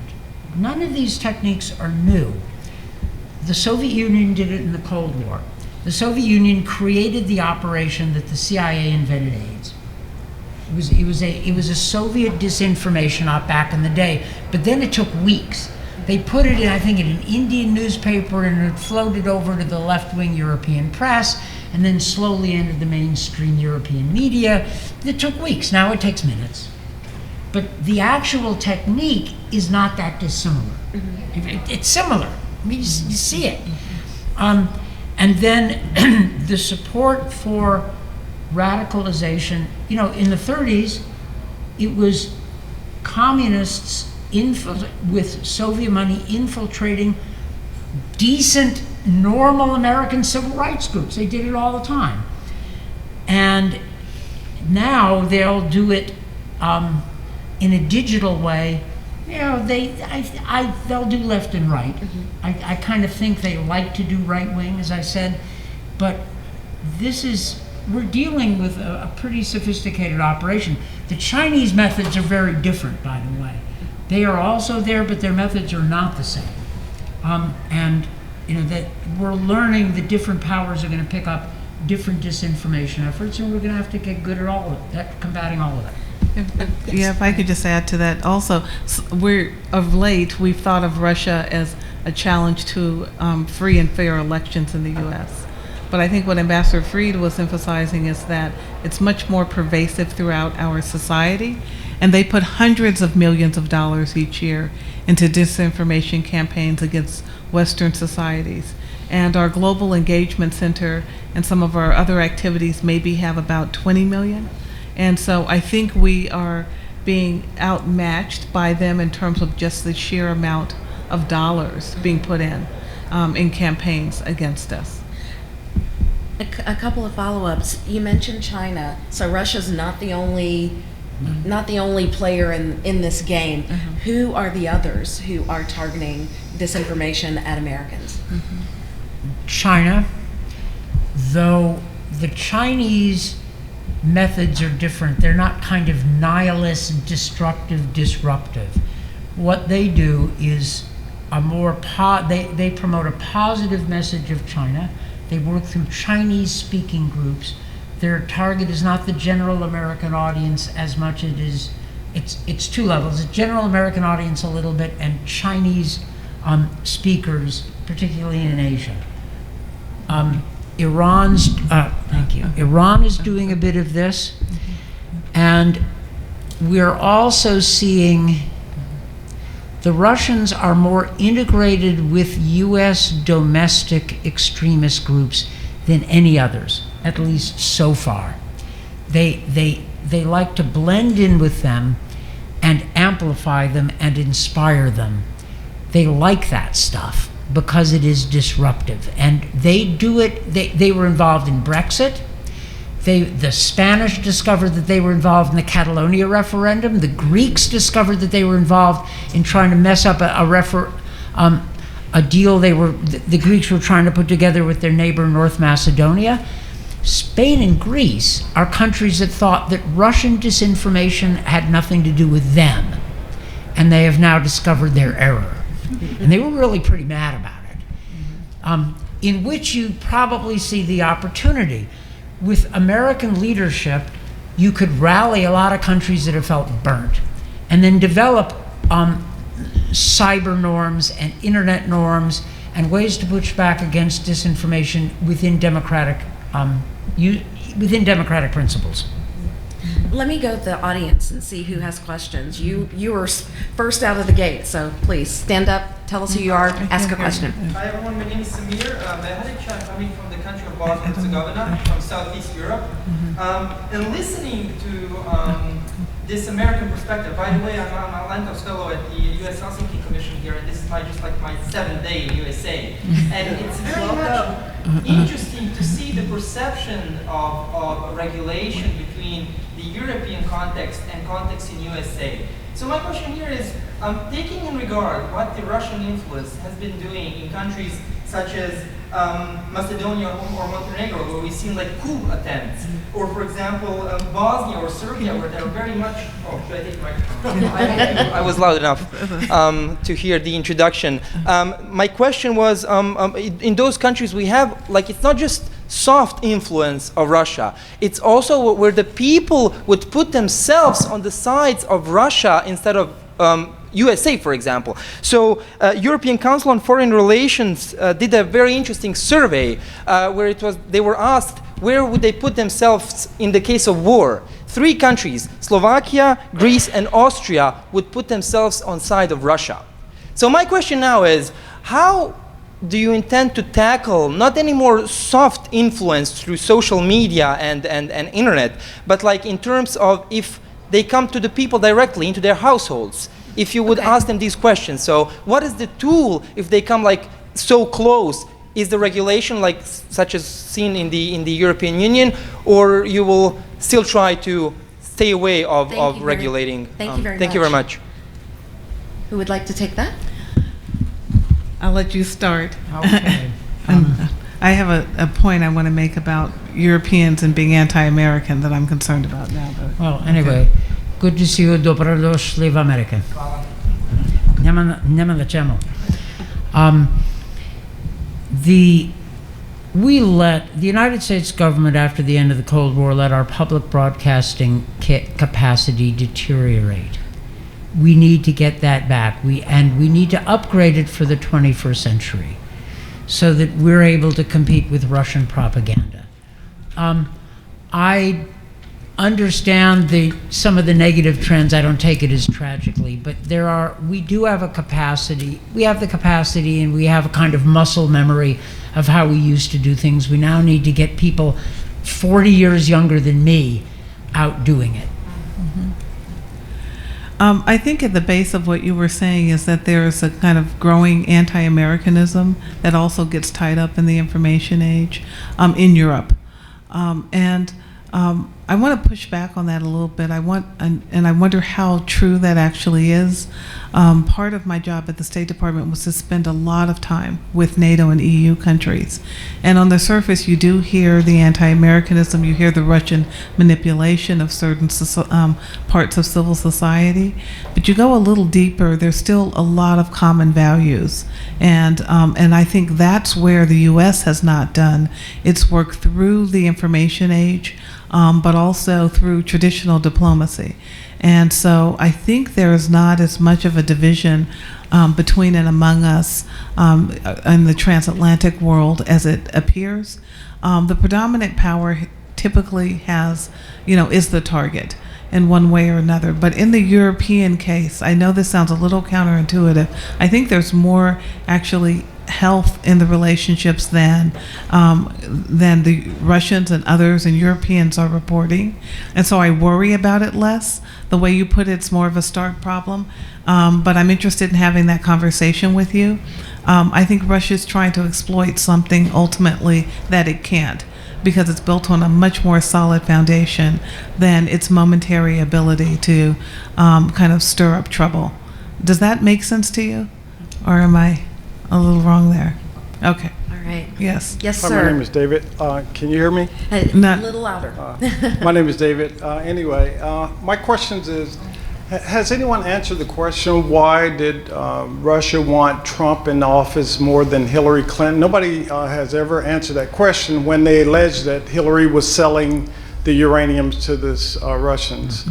None of these techniques are new. The Soviet Union did it in the Cold War. The Soviet Union created the operation that the CIA invented AIDS. It was a Soviet disinformation op back in the day, but then it took weeks. They put it in, I think, in an Indian newspaper, and it floated over to the left-wing European press, and then slowly entered the mainstream European media. It took weeks. Now it takes minutes. But the actual technique is not that dissimilar. It's similar. I mean, you see it. And then the support for radicalization, you know, in the 30s, it was communists with Soviet money infiltrating decent, normal American civil rights groups. They did it all the time. And now they'll do it in a digital way. You know, they'll do left and right. I kind of think they like to do right wing, as I said, but we're dealing with a pretty sophisticated operation. The Chinese methods are very different, by the way. They are also there, but their methods are not the same. And you know that we're learning that different powers are going to pick up different disinformation efforts, and we're going to have to get good at all of it, at combating all of it. If I could just add to that also, of late we've thought of Russia as a challenge to free and fair elections in the U.S. But I think what Ambassador Fried was emphasizing is that it's much more pervasive throughout our society, and they put hundreds of millions of dollars each year into disinformation campaigns against Western societies. And our Global Engagement Center and some of our other activities maybe have about 20 million. And so I think we are being outmatched by them in terms of just the sheer amount of dollars being put in campaigns against us. A couple of follow-ups. You mentioned China, so Russia's not the only player in this game. Who are the others who are targeting disinformation at Americans? China, though the Chinese methods are different. They're not kind of nihilist, destructive, disruptive. what they do is they promote a positive message of China. They work through Chinese-speaking groups. Their target is not the general American audience as much as it's two levels. It's general American audience a little bit, and Chinese speakers, particularly in Asia. Iran is doing a bit of this, and we're also seeing the Russians are more integrated with U.S. domestic extremist groups than any others, at least so far. They like to blend in with them and amplify them and inspire them. They like that stuff because it is disruptive. And they do it, they were involved in Brexit. The Spanish discovered that they were involved in the Catalonia referendum. The Greeks discovered that they were involved in trying to mess up a deal the Greeks were trying to put together with their neighbor North Macedonia. Spain and Greece are countries that thought that Russian disinformation had nothing to do with them, and they have now discovered their error. And they were really pretty mad about it. In which you probably see the opportunity. With American leadership, you could rally a lot of countries that have felt burnt, and then develop cyber norms and internet norms and ways to push back against disinformation within democratic principles. Let me go to the audience and see who has questions. You were first out of the gate, so please stand up, tell us who you are, ask a question. Hi everyone, my name is Samir. I'm coming from the country of Bosnia and Herzegovina, from Southeast Europe. And listening to this American perspective, by the way, I'm a Lantos Fellow at the U.S. Helsinki Commission here, and this is my 7th day in USA. And it's very much interesting to see the perception of regulation between the European context and context in USA. So my question here is, taking in regard what the Russian influence has been doing in countries such as Macedonia or Montenegro, where we've seen like coup attempts, or for example, Bosnia or Serbia, where they're very much, oh, should I take my microphone? I was loud enough to hear the introduction. My question was, in those countries we have, like, it's not just soft influence of Russia, it's also where the people would put themselves on the sides of Russia instead of USA, for example. So European Council on Foreign Relations did a very interesting survey where they were asked where would they put themselves in the case of war. 3 countries, Slovakia, Greece, and Austria, would put themselves on side of Russia. So my question now is, how do you intend to tackle not any more soft influence through social media and internet, but like in terms of if they come to the people directly into their households, if you would ask them these questions. So what is the tool if they come like so close? Is the regulation like such as seen in the European Union, or you will still try to stay away of regulating? Thank you very much. Thank you very much. Who would like to take that? I'll let you start. Okay. I have a point I want to make about Europeans and being anti-American that I'm concerned about now. But Well, anyway, good to see you. Dobrodošli v Amerike. Nema na čemu. The United States government, after the end of the Cold War, let our public broadcasting capacity deteriorate. We need to get that back. We need to upgrade it for the 21st century so that we're able to compete with Russian propaganda. I understand some of the negative trends. I don't take it as tragically, but we do have a capacity. We have the capacity, and we have a kind of muscle memory of how we used to do things. We now need to get people 40 years younger than me out doing it. I think at the base of what you were saying is that there's a kind of growing anti-Americanism that also gets tied up in the information age in Europe. I want to push back on that a little bit. And I wonder how true that actually is. Part of my job at the State Department was to spend a lot of time with NATO and EU countries. And on the surface, you do hear the anti-Americanism, you hear the Russian manipulation of certain parts of civil society. But you go a little deeper, there's still a lot of common values. And I think that's where the U.S. has not done its work through the information age, but also through traditional diplomacy. And so I think there is not as much of a division between and among us in the transatlantic world as it appears. The predominant power typically has, is the target in one way or another. But in the European case, I know this sounds a little counterintuitive. I think there's more actually health in the relationships than the Russians and others and Europeans are reporting. And so I worry about it less. The way you put it's more of a stark problem. But I'm interested in having that conversation with you. I think Russia's trying to exploit something ultimately that it can't, because it's built on a much more solid foundation than its momentary ability to kind of stir up trouble. Does that make sense to you? Or am I a little wrong there? Okay. All right. Yes. Yes, Hi, sir. my name is David. Can you hear me? A Not- little louder. My name is David. Anyway, my questions is, has anyone answered the question, why did Russia want Trump in office more than Hillary Clinton? Nobody has ever answered that question when they alleged that Hillary was selling the uranium to the Russians.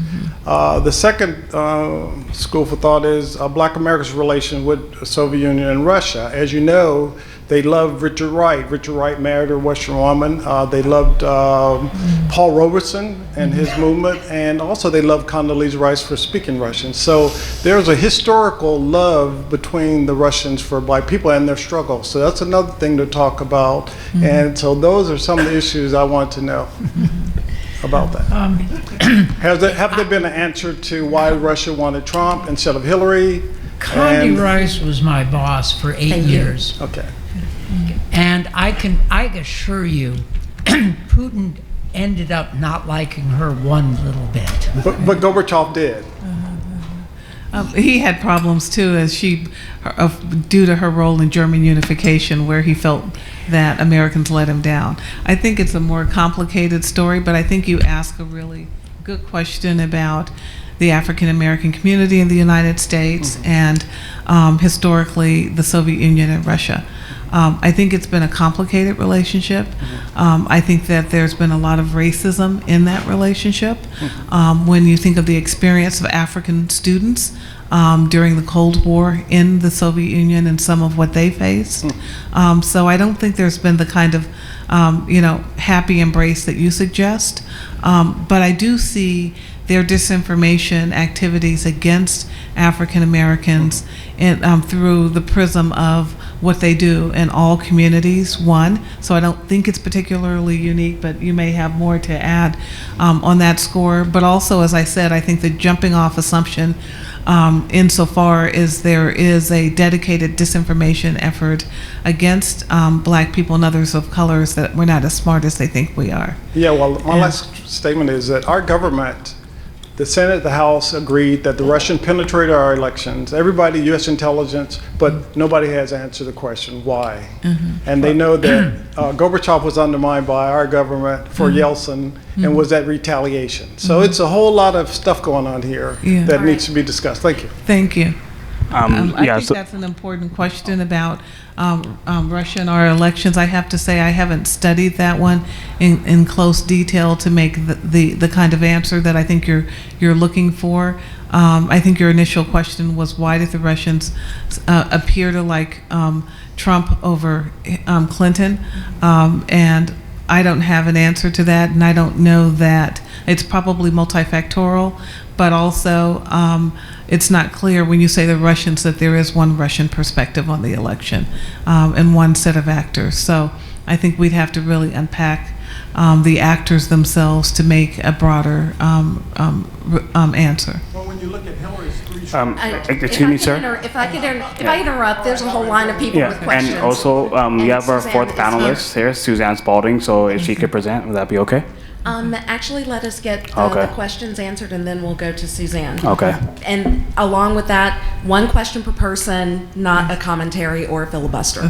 The second school for thought is Black America's relation with the Soviet Union and Russia. As you know, they loved Richard Wright. Richard Wright married a Western woman. They loved Paul Robeson and his movement, and also they loved Condoleezza Rice for speaking Russian. So there's a historical love between the Russians for Black people and their struggle. So that's another thing to talk about. And so those are some of the issues I want to know about that. Have there been an answer to why Russia wanted Trump instead of Hillary? Condi Rice was my boss for 8 Thank you. years. Okay. And I assure you, Putin ended up not liking her one little bit. But Gorbachev did. He had problems too, due to her role in German unification, where he felt that Americans let him down. I think it's a more complicated story, but I think you ask a really good question about the African American community in the United States and historically the Soviet Union and Russia. I think it's been a complicated relationship. I think that there's been a lot of racism in that relationship. When you think of the experience of African students during the Cold War in the Soviet Union and some of what they faced. So I don't think there's been the kind of happy embrace that you suggest. But I do see their disinformation activities against African Americans through the prism of what they do in all communities, one. So I don't think it's particularly unique, but you may have more to add on that score. But also, as I said, I think the jumping off assumption insofar as there is a dedicated disinformation effort against Black people and others of colors that we're not as smart as they think we are. Yeah, well, my last statement is that our government, the Senate, the House agreed that the Russian penetrated our elections. Everybody, U.S. intelligence, but nobody has answered the question, why? And they know that Gorbachev was undermined by our government for Yeltsin and was that retaliation. So it's a whole lot of stuff going on here that needs to be discussed. Thank you. Thank you. I think so- that's an important question about Russia and our elections. I have to say I haven't studied that one in close detail to make the kind of answer that I think you're looking for. I think your initial question was, why did the Russians appear to like Trump over Clinton? And I don't have an answer to that, and I don't know that. It's probably multifactorial, but also it's not clear when you say the Russians that there is one Russian perspective on the election and one set of actors. So I think we'd have to really unpack the actors themselves to make a broader answer. Well, when you look at Hillary's three Excuse me, sir. If I could interrupt, there's a whole line of people with questions. And also, we have our Suzanne fourth is panelist here, Suzanne Spalding, so if she could present, would that be okay? Actually, let us get Okay. the questions answered, and then we'll go to Suzanne. Okay. And along with that, one question per person, not a commentary or a filibuster.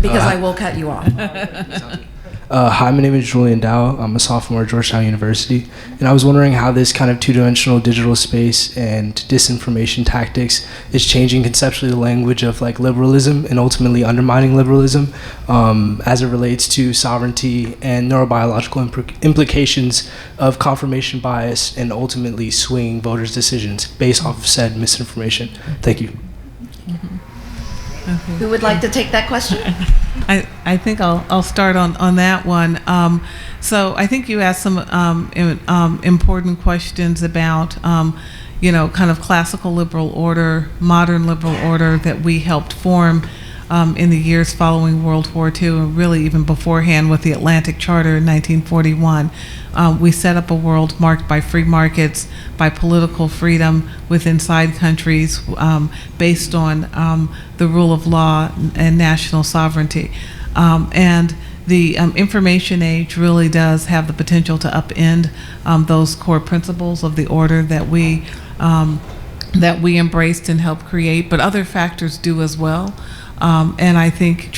Because I will cut you off. Hi, my name is Julian Dow. I'm a sophomore at Georgetown University, and I was wondering how this kind of two-dimensional digital space and disinformation tactics is changing conceptually the language of like liberalism and ultimately undermining liberalism as it relates to sovereignty and neurobiological implications of confirmation bias and ultimately swinging voters' decisions based off of said misinformation. Thank you. Who would like to take that question? I think I'll start on that one. So I think you asked some important questions about, kind of classical liberal order, modern liberal order that we helped form in the years following World War II, and really even beforehand with the Atlantic Charter in 1941. We set up a world marked by free markets, by political freedom within inside countries, based on the rule of law and national sovereignty. And the information age really does have the potential to upend those core principles of the order that we embraced and helped create, but other factors do as well. And I think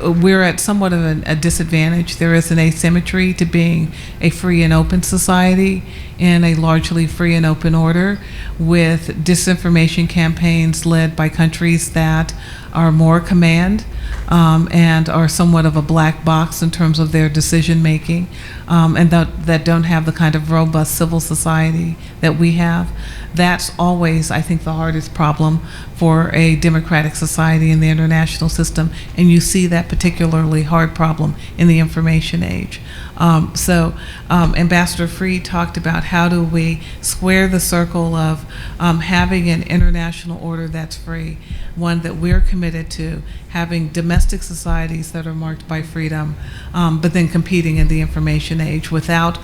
we're at somewhat of a disadvantage. There is an asymmetry to being a free and open society in a largely free and open order, with disinformation campaigns led by countries that are more command and are somewhat of a black box in terms of their decision making, and that don't have the kind of robust civil society that we have. That's always, I think, the hardest problem for a democratic society in the international system, and you see that particularly hard problem in the information age. Ambassador Freed talked about how do we square the circle of having an international order that's free, one that we're committed to, having domestic societies that are marked by freedom, but then competing in the information age without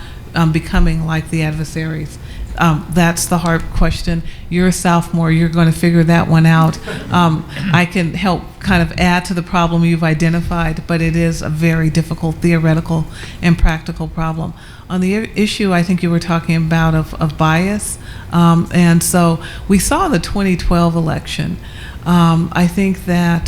becoming like the adversaries. That's the hard question. You're a sophomore, you're going to figure that one out. I can help kind of add to the problem you've identified, but it is a very difficult theoretical and practical problem. On the issue I think you were talking about of bias, and so we saw in the 2012 election, I think that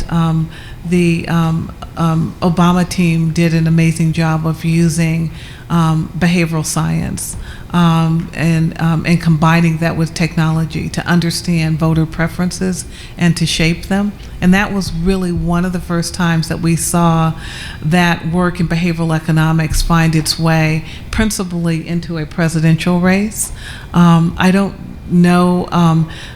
the Obama team did an amazing job of using behavioral science and combining that with technology to understand voter preferences and to shape them. And that was really one of the first times that we saw that work in behavioral economics find its way principally into a presidential race. I don't know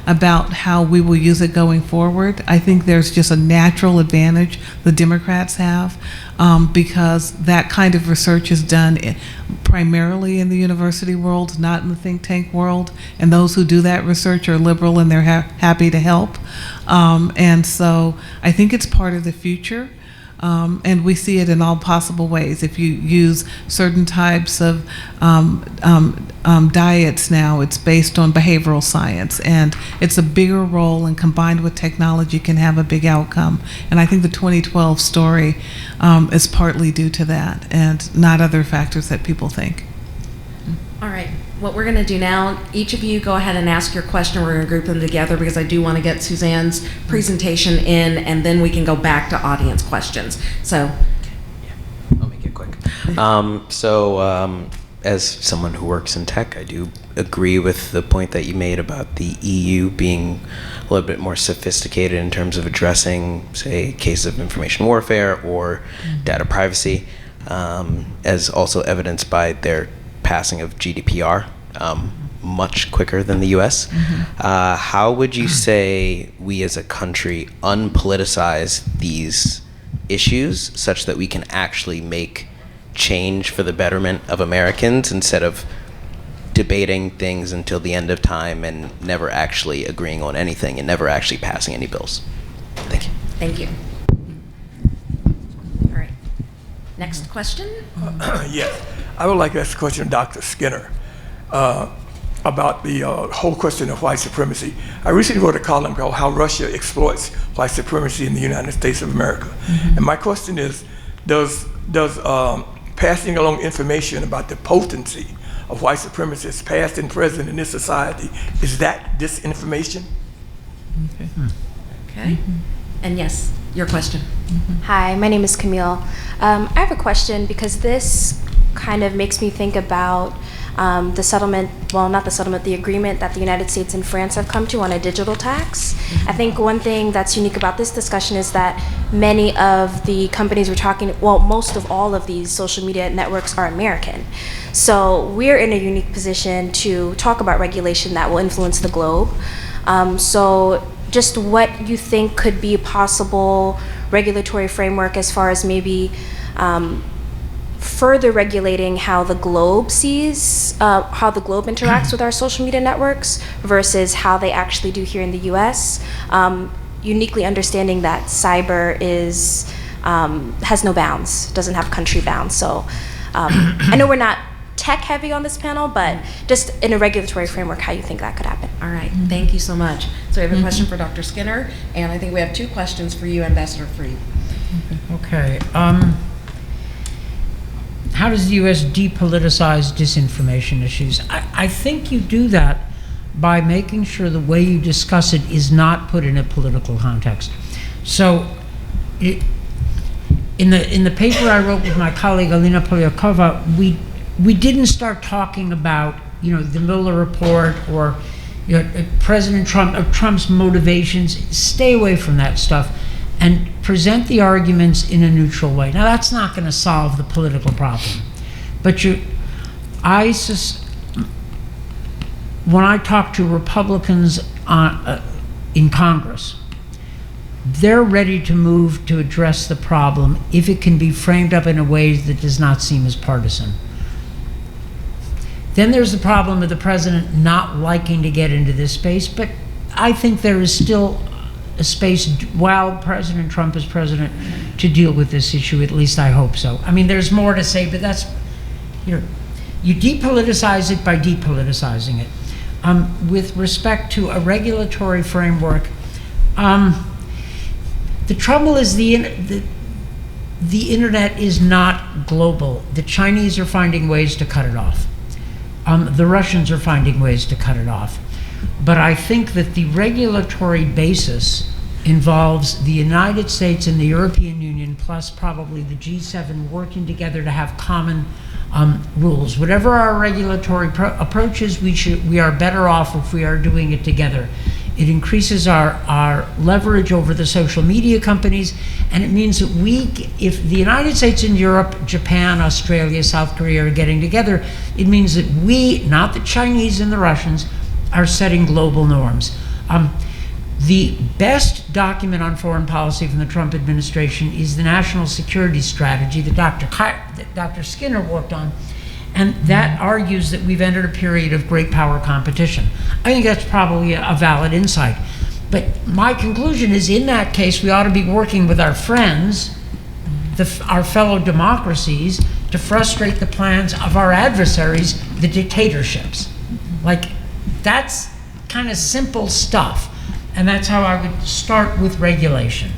about how we will use it going forward. I think there's just a natural advantage the Democrats have because that kind of research is done primarily in the university world, not in the think tank world, and those who do that research are liberal and they're happy to help. And so I think it's part of the future. And we see it in all possible ways. If you use certain types of diets now, it's based on behavioral science, and it's a bigger role, and combined with technology can have a big outcome. And I think the 2012 story is partly due to that, and not other factors that people think. All right. What we're going to do now, each of you go ahead and ask your question. We're going to group them together because I do want to get Suzanne's presentation in, and then we can go back to audience questions. So, I'll make it quick. As someone who works in tech, I do agree with the point that you made about the EU being a little bit more sophisticated in terms of addressing, say, cases of information warfare or data privacy, as also evidenced by their passing of GDPR much quicker than the US. How would you say we as a country unpoliticize these issues such that we can actually make change for the betterment of Americans instead of debating things until the end of time and never actually agreeing on anything and never actually passing any bills? Thank you. thank you. All right. Next question. Yes. I would like to ask a question of Dr. Skinner about the whole question of white supremacy. I recently wrote a column called How Russia Exploits White Supremacy in the United States of America. And my question is, does passing along information about the potency of white supremacists, past and present in this society, is that disinformation? Okay. And yes, your question. Hi, my name is Camille. I have a question because this kind of makes me think about the settlement, well, not the settlement, the agreement that the United States and France have come to on a digital tax. I think one thing that's unique about this discussion is that many of the companies we're talking, well, most of all of these social media networks are American. So we're in a unique position to talk about regulation that will influence the globe. So just what you think could be a possible regulatory framework as far as maybe further regulating how the globe sees, how the globe interacts with our social media networks versus how they actually do here in the US. Uniquely understanding that cyber is, has no bounds, doesn't have country bounds. So I know we're not tech heavy on this panel, but just in a regulatory framework, how you think that could happen. All right, thank you so much. So we have a question for Dr. Skinner, and I think we have 2 questions for you, Ambassador Freed. Okay. How does the U.S. depoliticize disinformation issues? I think you do that by making sure the way you discuss it is not put in a political context. So in the paper I wrote with my colleague Alina Polyakova, we didn't start talking about, you know, the Mueller report or, you know, President Trump or Trump's motivations. Stay away from that stuff and present the arguments in a neutral way. Now, that's not going to solve the political problem, but when I talk to Republicans in Congress, they're ready to move to address the problem if it can be framed up in a way that does not seem as partisan. Then there's the problem of the president not liking to get into this space, but I think there is still a space while President Trump is president to deal with this issue. At least I hope so. I mean, there's more to say, but that's, you know, you depoliticize it by depoliticizing it. With respect to a regulatory framework, the trouble is the internet is not global. The Chinese are finding ways to cut it off. The Russians are finding ways to cut it off. But I think that the regulatory basis involves the United States and the European Union, plus probably the G7, working together to have common rules. Whatever our regulatory approach is, we are better off if we are doing it together. It increases our leverage over the social media companies, and it means that if the United States and Europe, Japan, Australia, South Korea are getting together, it means that we, not the Chinese and the Russians, are setting global norms. The best document on foreign policy from the Trump administration is the National Security Strategy that Dr. Skinner worked on, and that argues that we've entered a period of great power competition. I think that's probably a valid insight. But my conclusion is, in that case, we ought to be working with our friends, our fellow democracies, to frustrate the plans of our adversaries, the dictatorships. Like, that's kind of simple stuff. And that's how I would start with regulation.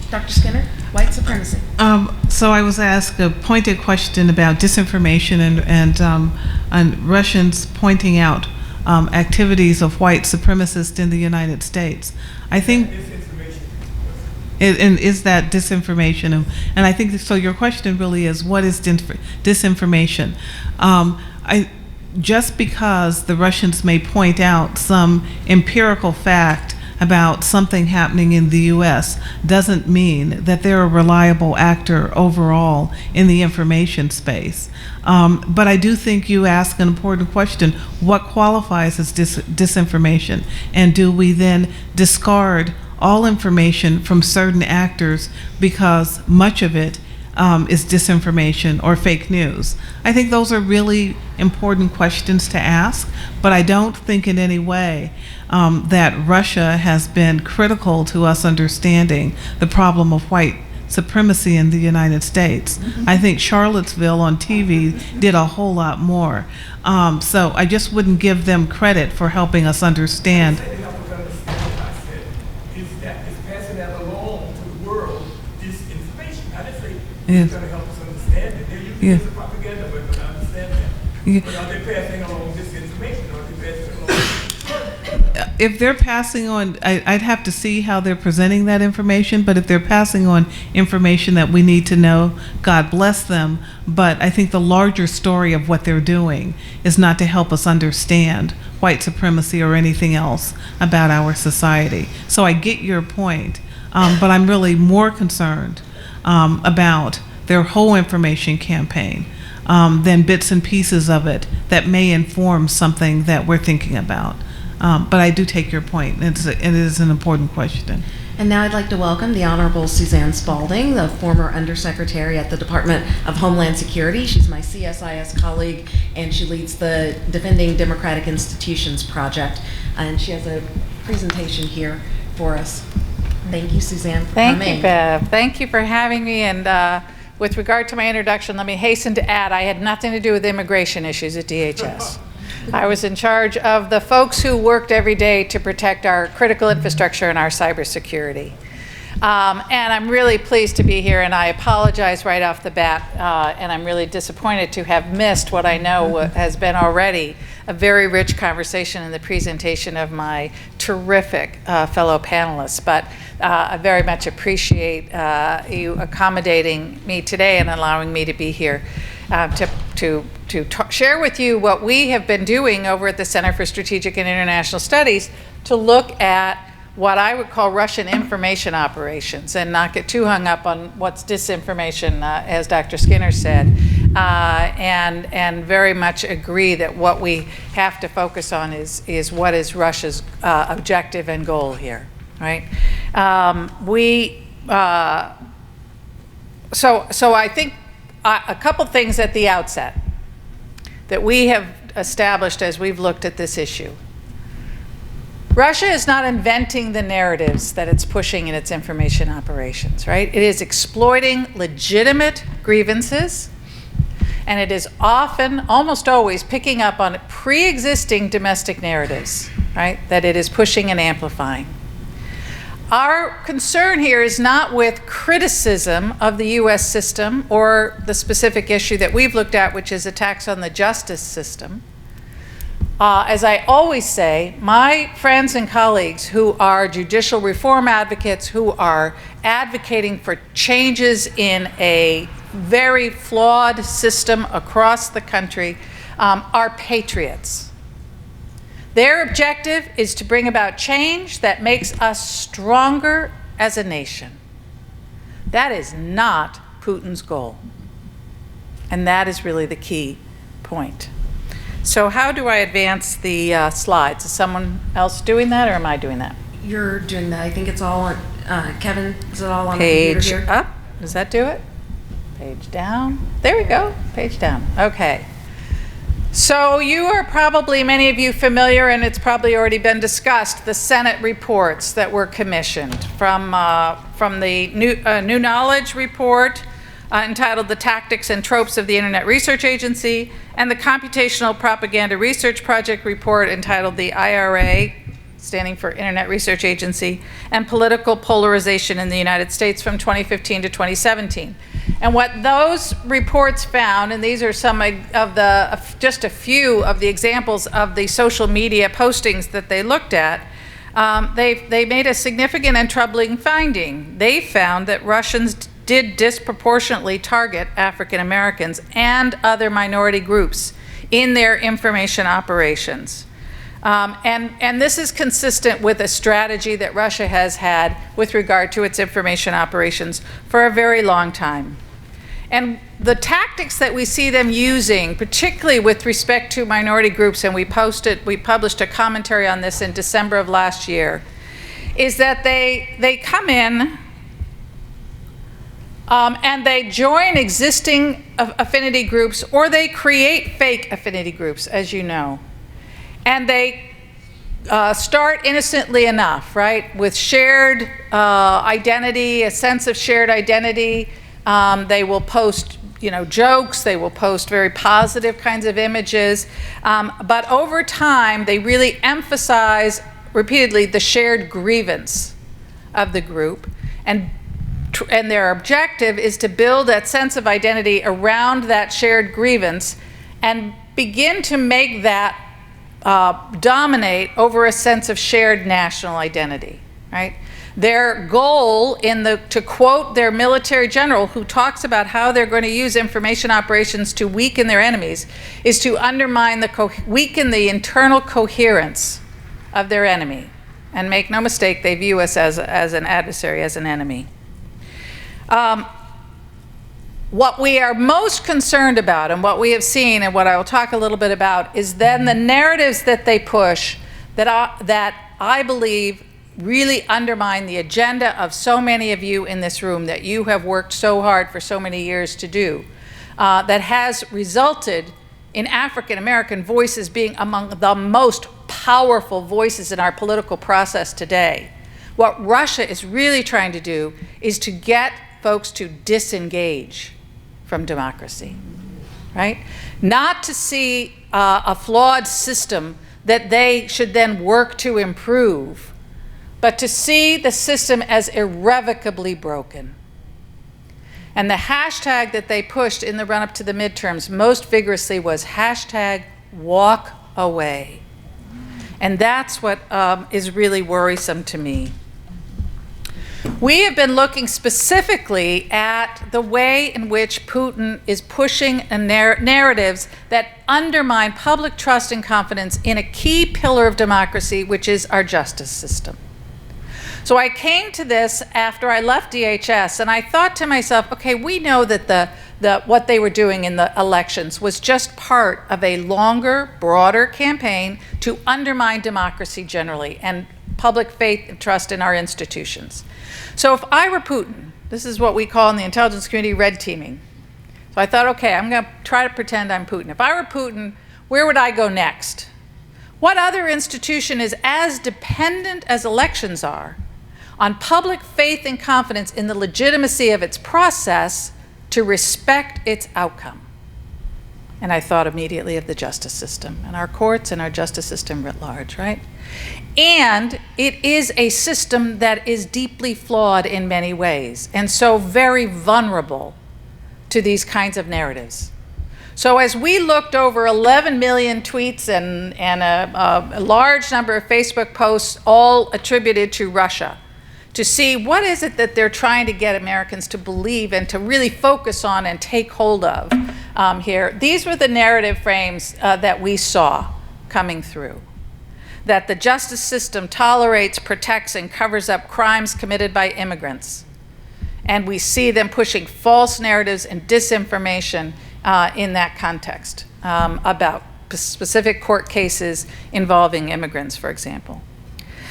Dr. Skinner, white supremacy. So I was asked a pointed question about disinformation and Russians pointing out activities of white supremacists in the United States. I think, and is that disinformation? And I think, so your question really is, what is disinformation? Just because the Russians may point out some empirical fact about something happening in the U.S. doesn't mean that they're a reliable actor overall in the information space. But I do think you ask an important question: what qualifies as disinformation? And do we then discard all information from certain actors because much of it is disinformation or fake news? I think those are really important questions to ask, but I don't think in any way that Russia has been critical to us understanding the problem of white supremacy in the United States. I think Charlottesville on TV did a whole lot more. So I just wouldn't give them credit for helping us understand. Yeah. trying to help us understand it. They're using Yeah. it as a propaganda weapon, I understand that. Yeah. But are they passing along disinformation? Are they passing along? If they're passing on, I'd have to see how they're presenting that information, but if they're passing on information that we need to know, God bless them. But I think the larger story of what they're doing is not to help us understand white supremacy or anything else about our society. So I get your point, but I'm really more concerned about their whole information campaign than bits and pieces of it that may inform something that we're thinking about. But I do take your point. It is an important question. And now I'd like to welcome the Honorable Suzanne Spalding, the former Undersecretary at the Department of Homeland Security. She's my CSIS colleague, and she leads the Defending Democratic Institutions Project. And she has a presentation here for us. Thank you, Suzanne, for Thank coming. you, Bev. Thank you for having me. And with regard to my introduction, let me hasten to add, I had nothing to do with immigration issues at DHS. I was in charge of the folks who worked every day to protect our critical infrastructure and our cybersecurity. And I'm really pleased to be here, and I apologize right off the bat, and I'm really disappointed to have missed what I know has been already a very rich conversation in the presentation of my terrific fellow panelists. But I very much appreciate you accommodating me today and allowing me to be here to share with you what we have been doing over at the Center for Strategic and International Studies to look at what I would call Russian information operations and not get too hung up on what's disinformation, as Dr. Skinner said, and very much agree that what we have to focus on is what is Russia's objective and goal here, right? So I think a couple things at the outset that we have established as we've looked at this issue. Russia is not inventing the narratives that it's pushing in its information operations, right? It is exploiting legitimate grievances, and it is often, almost always, picking up on pre-existing domestic narratives, right, that it is pushing and amplifying. Our concern here is not with criticism of the U.S. system or the specific issue that we've looked at, which is attacks on the justice system. As I always say, my friends and colleagues who are judicial reform advocates, who are advocating for changes in a very flawed system across the country, are patriots. Their objective is to bring about change that makes us stronger as a nation. That is not Putin's goal. And that is really the key point. So how do I advance the slides? Is someone else doing that, or am I doing that? You're doing that. I think it's all on, Kevin, is it all on the Page computer here? up. Does that do it? Page down. There we go. Page down. Okay. So you are probably, many of you, familiar, and it's probably already been discussed, the Senate reports that were commissioned from the New Knowledge report entitled The Tactics and Tropes of the Internet Research Agency, and the Computational Propaganda Research Project report entitled the IRA, standing for Internet Research Agency, and Political Polarization in the United States from 2015 to 2017. And what those reports found, and these are some of the, just a few of the examples of the social media postings that they looked at, they made a significant and troubling finding. They found that Russians did disproportionately target African Americans and other minority groups in their information operations. And this is consistent with a strategy that Russia has had with regard to its information operations for a very long time. And the tactics that we see them using, particularly with respect to minority groups, and we published a commentary on this in December of last year, is that they come in and they join existing affinity groups, or they create fake affinity groups, as you know. And they start innocently enough, right, with shared identity, a sense of shared identity. They will post, jokes. They will post very positive kinds of images. But over time, they really emphasize repeatedly the shared grievance of the group and and their objective is to build that sense of identity around that shared grievance and begin to make that dominate over a sense of shared national identity, right? Their goal, to quote their military general who talks about how they're going to use information operations to weaken their enemies, is to undermine weaken the internal coherence of their enemy. And make no mistake, they view us as an adversary, as an enemy. What we are most concerned about, and what we have seen, and what I will talk a little bit about, is then the narratives that they push that I believe really undermine the agenda of so many of you in this room that you have worked so hard for so many years to do, that has resulted in African American voices being among the most powerful voices in our political process today. What Russia is really trying to do is to get folks to disengage from democracy, right? Not to see a flawed system that they should then work to improve, but to see the system as irrevocably broken. And the hashtag that they pushed in the run-up to the midterms most vigorously was hashtag walk away. And that's what is really worrisome to me. We have been looking specifically at the way in which Putin is pushing narratives that undermine public trust and confidence in a key pillar of democracy, which is our justice system. So I came to this after I left DHS, and I thought to myself, okay, we know that what they were doing in the elections was just part of a longer, broader campaign to undermine democracy generally and public faith and trust in our institutions. So if I were Putin, this is what we call in the intelligence community red teaming. So I thought, okay, I'm going to try to pretend I'm Putin. If I were Putin, where would I go next? What other institution is as dependent as elections are on public faith and confidence in the legitimacy of its process to respect its outcome? And I thought immediately of the justice system and our courts and our justice system writ large, right? And it is a system that is deeply flawed in many ways and so very vulnerable to these kinds of narratives. So as we looked over 11 million tweets and a large number of Facebook posts, all attributed to Russia, to see what is it that they're trying to get Americans to believe and to really focus on and take hold of here. These were the narrative frames that we saw coming through. That the justice system tolerates, protects, and covers up crimes committed by immigrants. And we see them pushing false narratives and disinformation in that context about specific court cases involving immigrants, for example.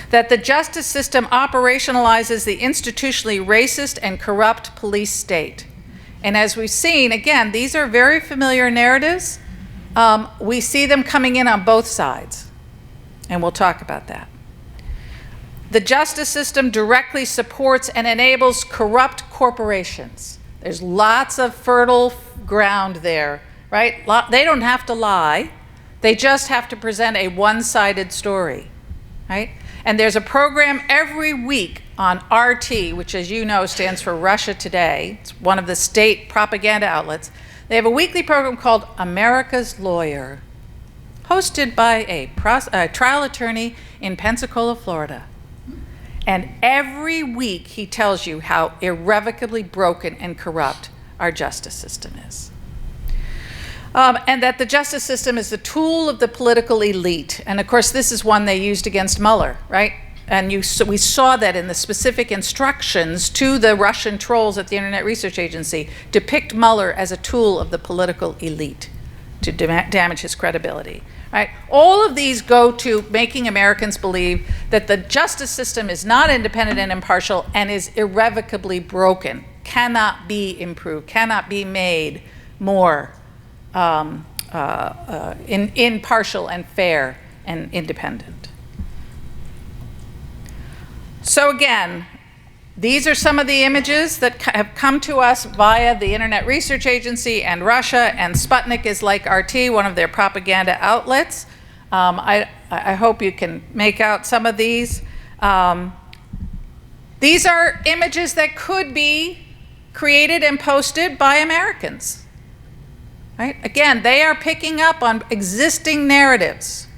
That the justice system operationalizes the institutionally racist and corrupt police state. And as we've seen, again, these are very familiar narratives. We see them coming in on both sides, and we'll talk about that. The justice system directly supports and enables corrupt corporations. There's lots of fertile ground there, right? They don't have to lie. They just have to present a one-sided story, right? And there's a program every week on RT, which, as you know, stands for Russia Today. It's one of the state propaganda outlets. They have a weekly program called America's Lawyer, hosted by a trial attorney in Pensacola, Florida. And every week he tells you how irrevocably broken and corrupt our justice system is. And that the justice system is the tool of the political elite. And of course, this is one they used against Mueller, right? And we saw that in the specific instructions to the Russian trolls at the Internet Research Agency, depict Mueller as a tool of the political elite to damage his credibility, right? All of these go to making Americans believe that the justice system is not independent and impartial and is irrevocably broken, cannot be improved, cannot be made more impartial and fair and independent. So again, these are some of the images that have come to us via the Internet Research Agency and Russia, and Sputnik is like RT, one of their propaganda outlets. I hope you can make out some of these. These are images that could be created and posted by Americans. Right? Again, they are picking up on existing narratives.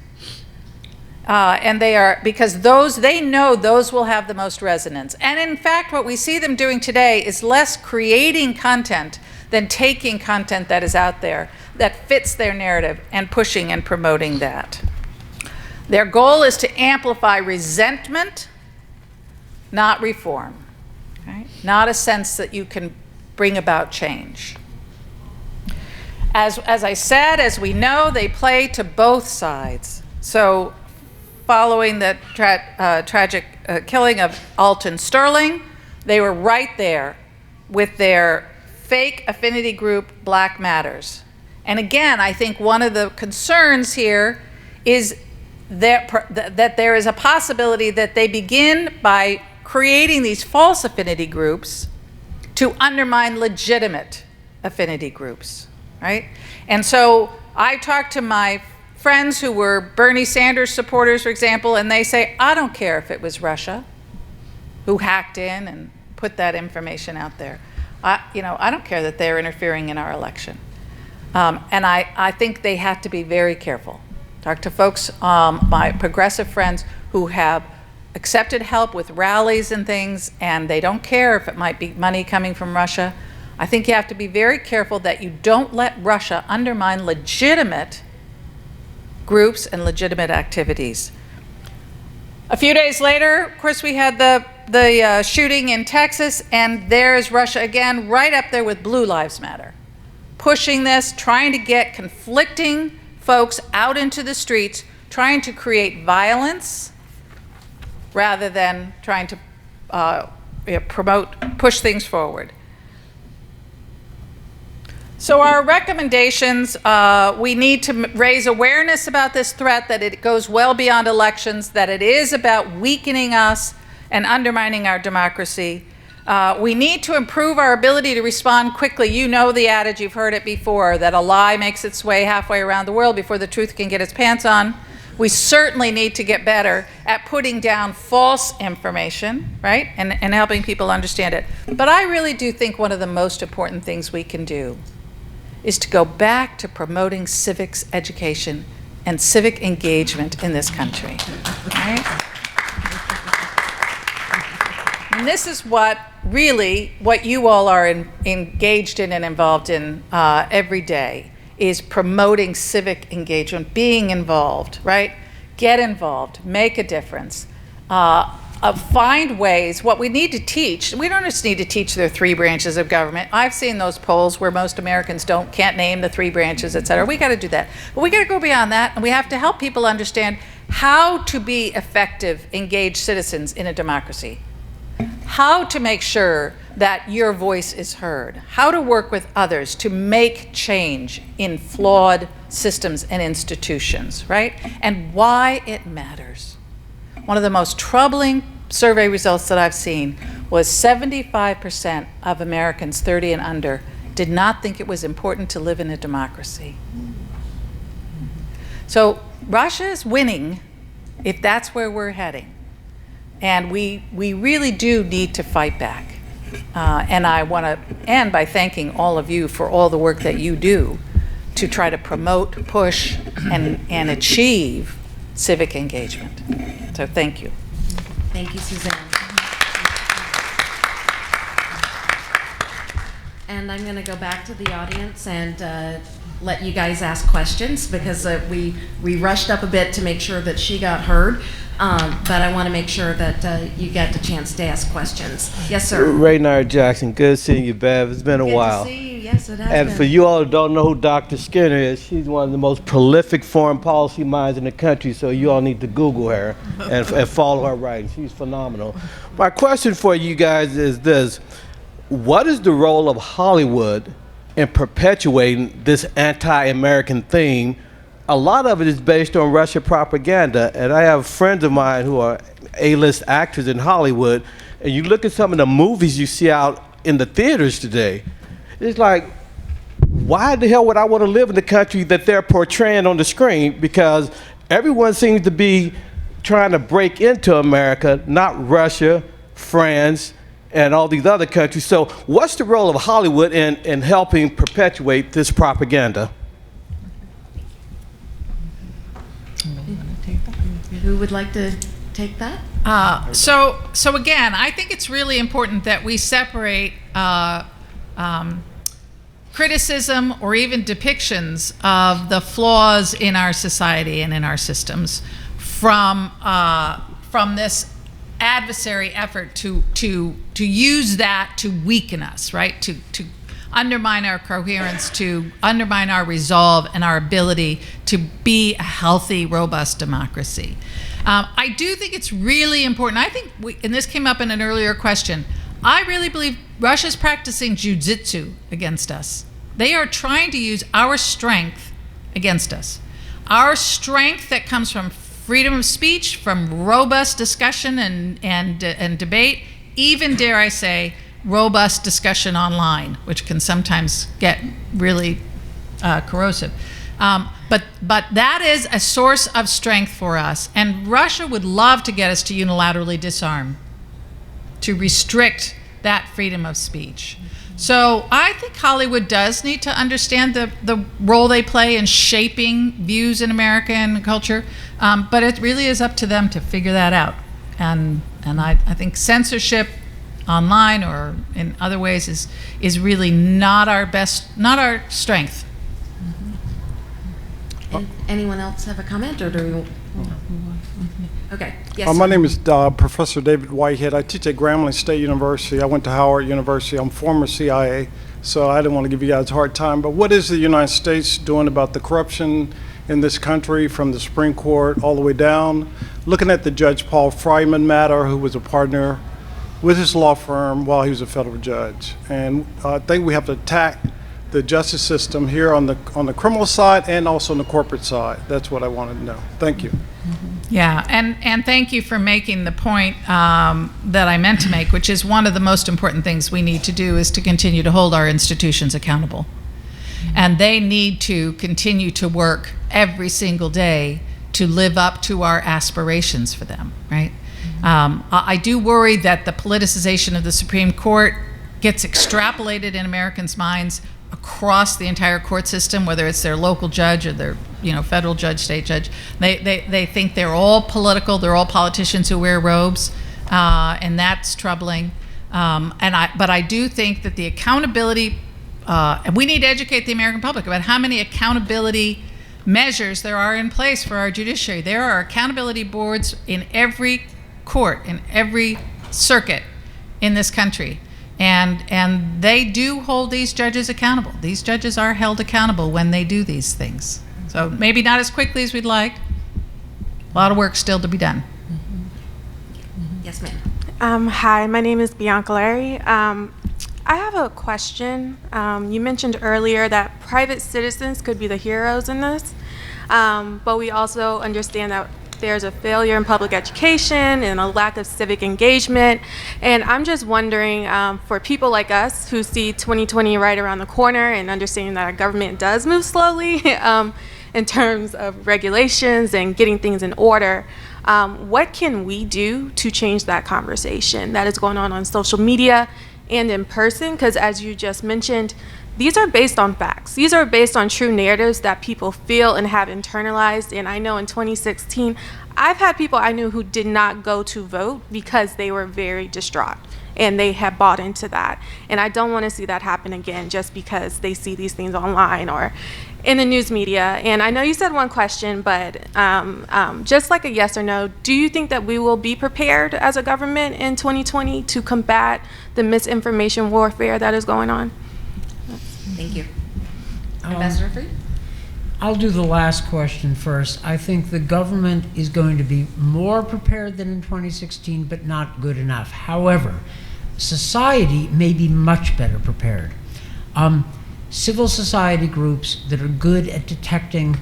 And they are, because they know those will have the most resonance. And in fact, what we see them doing today is less creating content than taking content that is out there that fits their narrative and pushing and promoting that. Their goal is to amplify resentment, not reform, right? Not a sense that you can bring about change. As I said, as we know, they play to both sides. So following the tragic killing of Alton Sterling, they were right there with their fake affinity group, Black Matters. And again, I think one of the concerns here is that there is a possibility that they begin by creating these false affinity groups to undermine legitimate affinity groups, right? And so I talked to my friends who were Bernie Sanders supporters, for example, and they say, I don't care if it was Russia who hacked in and put that information out there. I don't care that they're interfering in our election. And I think they have to be very careful. Talk to folks, my progressive friends who have accepted help with rallies and things, and they don't care if it might be money coming from Russia. I think you have to be very careful that you don't let Russia undermine legitimate groups and legitimate activities. A few days later, of course, we had the shooting in Texas, and there is Russia again, right up there with Blue Lives Matter, pushing this, trying to get conflicting folks out into the streets, trying to create violence rather than trying to push things forward. So our recommendations, we need to raise awareness about this threat, that it goes well beyond elections, that it is about weakening us and undermining our democracy. We need to improve our ability to respond quickly. You know the adage, you've heard it before, that a lie makes its way halfway around the world before the truth can get its pants on. We certainly need to get better at putting down false information, right? And helping people understand it. But I really do think one of the most important things we can do is to go back to promoting civics education and civic engagement in this country, right? And this is what you all are engaged in and involved in every day, is promoting civic engagement, being involved, right? Get involved, make a difference. Find ways, what we need to teach, we don't just need to teach the 3 branches of government. I've seen those polls where most Americans can't name the 3 branches, et cetera. We gotta do that. But we gotta go beyond that, and we have to help people understand how to be effective, engaged citizens in a democracy. How to make sure that your voice is heard. How to work with others to make change in flawed systems and institutions, right? And why it matters. One of the most troubling survey results that I've seen was 75% of Americans 30 and under did not think it was important to live in a democracy. So Russia is winning if that's where we're heading. And we really do need to fight back. And I want to end by thanking all of you for all the work that you do to try to promote, push, and achieve civic engagement. So thank you. Thank you, Suzanne. And I'm going to go back to the audience and let you guys ask questions, because we rushed up a bit to make sure that she got heard. But I want to make sure that you get the chance to ask questions. Yes, sir. Raynard Jackson, good seeing you, Bev. It's been a while. Good to see you. Yes, it has And been. for you all who don't know who Dr. Skinner is, she's one of the most prolific foreign policy minds in the country, so you all need to Google her and follow her writing. She's phenomenal. My question for you guys is this. What is the role of Hollywood in perpetuating this anti-American theme? A lot of it is based on Russia propaganda, and I have friends of mine who are A-list actors in Hollywood, and you look at some of the movies you see out in the theaters today, it's like, why the hell would I want to live in the country that they're portraying on the screen? Because everyone seems to be trying to break into America, not Russia, France, and all these other countries. So what's the role of Hollywood in helping perpetuate this propaganda? Who would like to take that? So again, I think it's really important that we separate criticism or even depictions of the flaws in our society and in our systems from this adversary effort to use that to weaken us, right? To undermine our coherence, to undermine our resolve and our ability to be a healthy, robust democracy. I do think it's really important. I think, and this came up in an earlier question, I really believe Russia's practicing jujitsu against us. They are trying to use our strength against us. Our strength that comes from freedom of speech, from robust discussion and debate, even, dare I say, robust discussion online, which can sometimes get really corrosive. But that is a source of strength for us. And Russia would love to get us to unilaterally disarm, to restrict that freedom of speech. So I think Hollywood does need to understand the role they play in shaping views in American culture, but it really is up to them to figure that out. And I think censorship online or in other ways is really not our strength. Anyone else have a comment, or do we? Okay. Yes. My name is Professor David Whitehead. I teach at Grambling State University. I went to Howard University. I'm former CIA, so I didn't want to give you guys a hard time. But what is the United States doing about the corruption in this country, from the Supreme Court all the way down? Looking at the Judge Paul Fryman matter, who was a partner with his law firm while he was a federal judge. And I think we have to attack the justice system here on the criminal side and also on the corporate side. That's what I wanted to know. Thank you. Yeah, and thank you for making the point that I meant to make, which is one of the most important things we need to do is to continue to hold our institutions accountable. And they need to continue to work every single day to live up to our aspirations for them, right? I do worry that the politicization of the Supreme Court gets extrapolated in Americans' minds across the entire court system, whether it's their local judge or their federal judge, state judge. They think they're all political, they're all politicians who wear robes, and that's troubling. But I do think that the accountability, and we need to educate the American public about how many accountability measures there are in place for our judiciary. There are accountability boards in every court, in every circuit in this country. And they do hold these judges accountable. These judges are held accountable when they do these things. So maybe not as quickly as we'd like. A lot of work still to be done. Yes, ma'am. Hi, my name is Bianca Larry. I have a question. You mentioned earlier that private citizens could be the heroes in this, but we also understand that there's a failure in public education and a lack of civic engagement. And I'm just wondering, for people like us who see 2020 right around the corner and understanding that our government does move slowly in terms of regulations and getting things in order, what can we do to change that conversation that is going on social media and in person? Because as you just mentioned, these are based on facts. These are based on true narratives that people feel and have internalized. And I know in 2016, I've had people I knew who did not go to vote because they were very distraught and they had bought into that. And I don't want to see that happen again just because they see these things online or in the news media. And I know you said one question, but just like a yes or no, do you think that we will be prepared as a government in 2020 to combat the misinformation warfare that is going on? Thank you. Ambassador Freed? I'll do the last question first. I think the government is going to be more prepared than in 2016, but not good enough. However, society may be much better prepared. Civil society groups that are good at detecting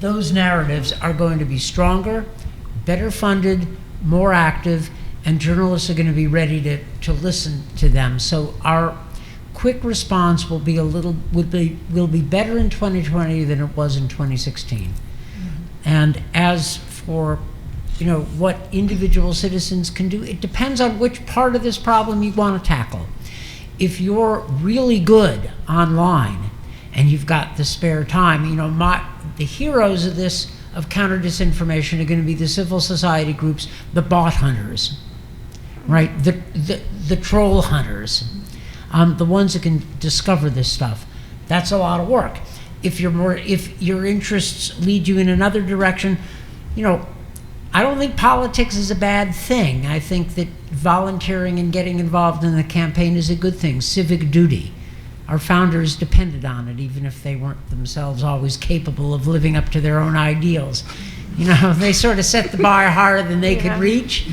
those narratives are going to be stronger, better funded, more active, and journalists are going to be ready to listen to them. So our quick response will be better in 2020 than it was in 2016. And as for what individual citizens can do. It depends on which part of this problem you want to tackle. If you're really good online and you've got the spare time, the heroes of this, of counter disinformation, are going to be the civil society groups, the bot hunters, right? The troll hunters, the ones that can discover this stuff. That's a lot of work. If your interests lead you in another direction, I don't think politics is a bad thing. I think that volunteering and getting involved in the campaign is a good thing. Civic duty. Our founders depended on it, even if they weren't themselves always capable of living up to their own ideals. They sort of set the bar higher than they could reach,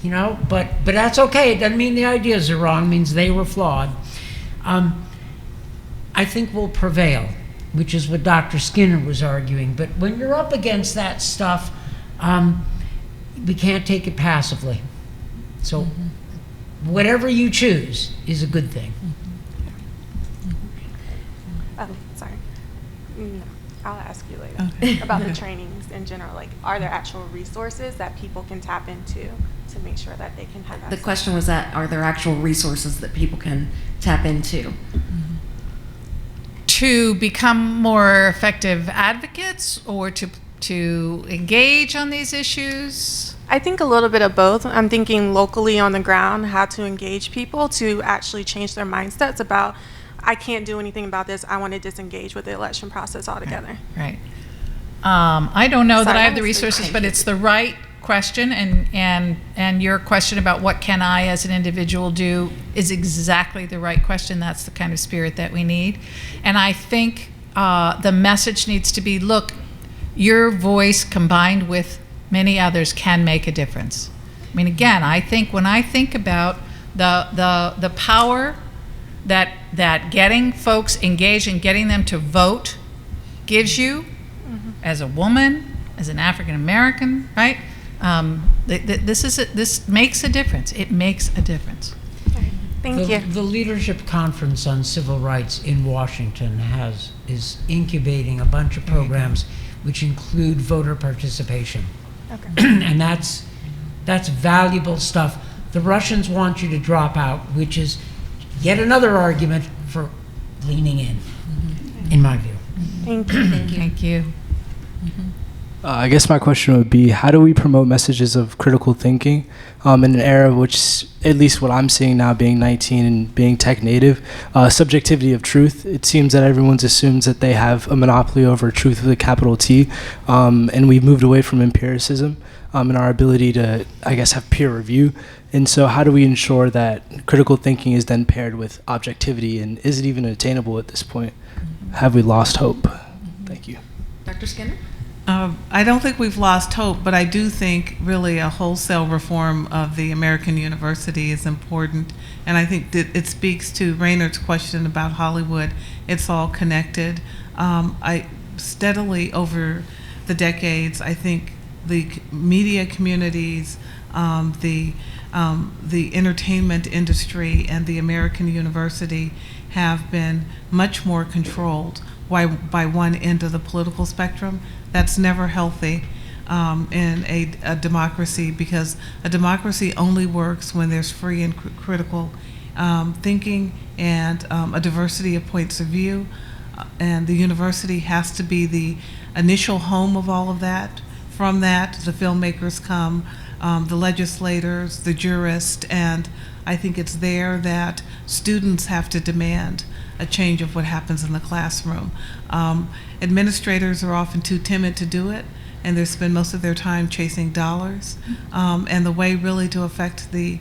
but that's okay. It doesn't mean the ideas are wrong. It means they were flawed. I think we'll prevail, which is what Dr. Skinner was arguing. But when you're up against that stuff, we can't take it passively. So whatever you choose is a good thing. Oh, sorry. No, I'll ask you later about the trainings in general. Like, are there actual resources that people can tap into to make sure that they can have access? The question was that, are there actual resources that people can tap into? To become more effective advocates, or to engage on these issues? I think a little bit of both. I'm thinking locally on the ground, how to engage people to actually change their mindsets about, I can't do anything about this, I want to disengage with the election process altogether. Right. I don't know that I have the resources, but it's the right question, and your question about what can I as an individual do is exactly the right question. That's the kind of spirit that we need. And I think the message needs to be, look, your voice combined with many others can make a difference. I mean, again, I think when I think about the power that getting folks engaged and getting them to vote gives you, as a woman, as an African American, right? This makes a difference. It makes a difference. Thank you. The Leadership Conference on Civil Rights in Washington is incubating a bunch of programs which include voter participation. Okay. And that's valuable stuff. The Russians want you to drop out, which is yet another argument for leaning in my view. Thank you. Thank you. I guess my question would be, how do we promote messages of critical thinking in an era which, at least what I'm seeing now, being 19 and being tech native, subjectivity of truth? It seems that everyone assumes that they have a monopoly over truth with a capital T, and we've moved away from empiricism and our ability to, I guess, have peer review. And so how do we ensure that critical thinking is then paired with objectivity, and is it even attainable at this point? Have we lost hope? Thank you. Dr. Skinner? I don't think we've lost hope, but I do think really a wholesale reform of the American university is important. And I think that it speaks to Raynard's question about Hollywood. It's all connected. I steadily over the decades, I think the media communities, the entertainment industry, and the American university have been much more controlled by one end of the political spectrum. That's never healthy in a democracy, because a democracy only works when there's free and critical thinking and a diversity of points of view. And the university has to be the initial home of all of that. From that, the filmmakers come, the legislators, the jurists, and I think it's there that students have to demand a change of what happens in the classroom. Administrators are often too timid to do it, and they spend most of their time chasing dollars. And the way really to affect the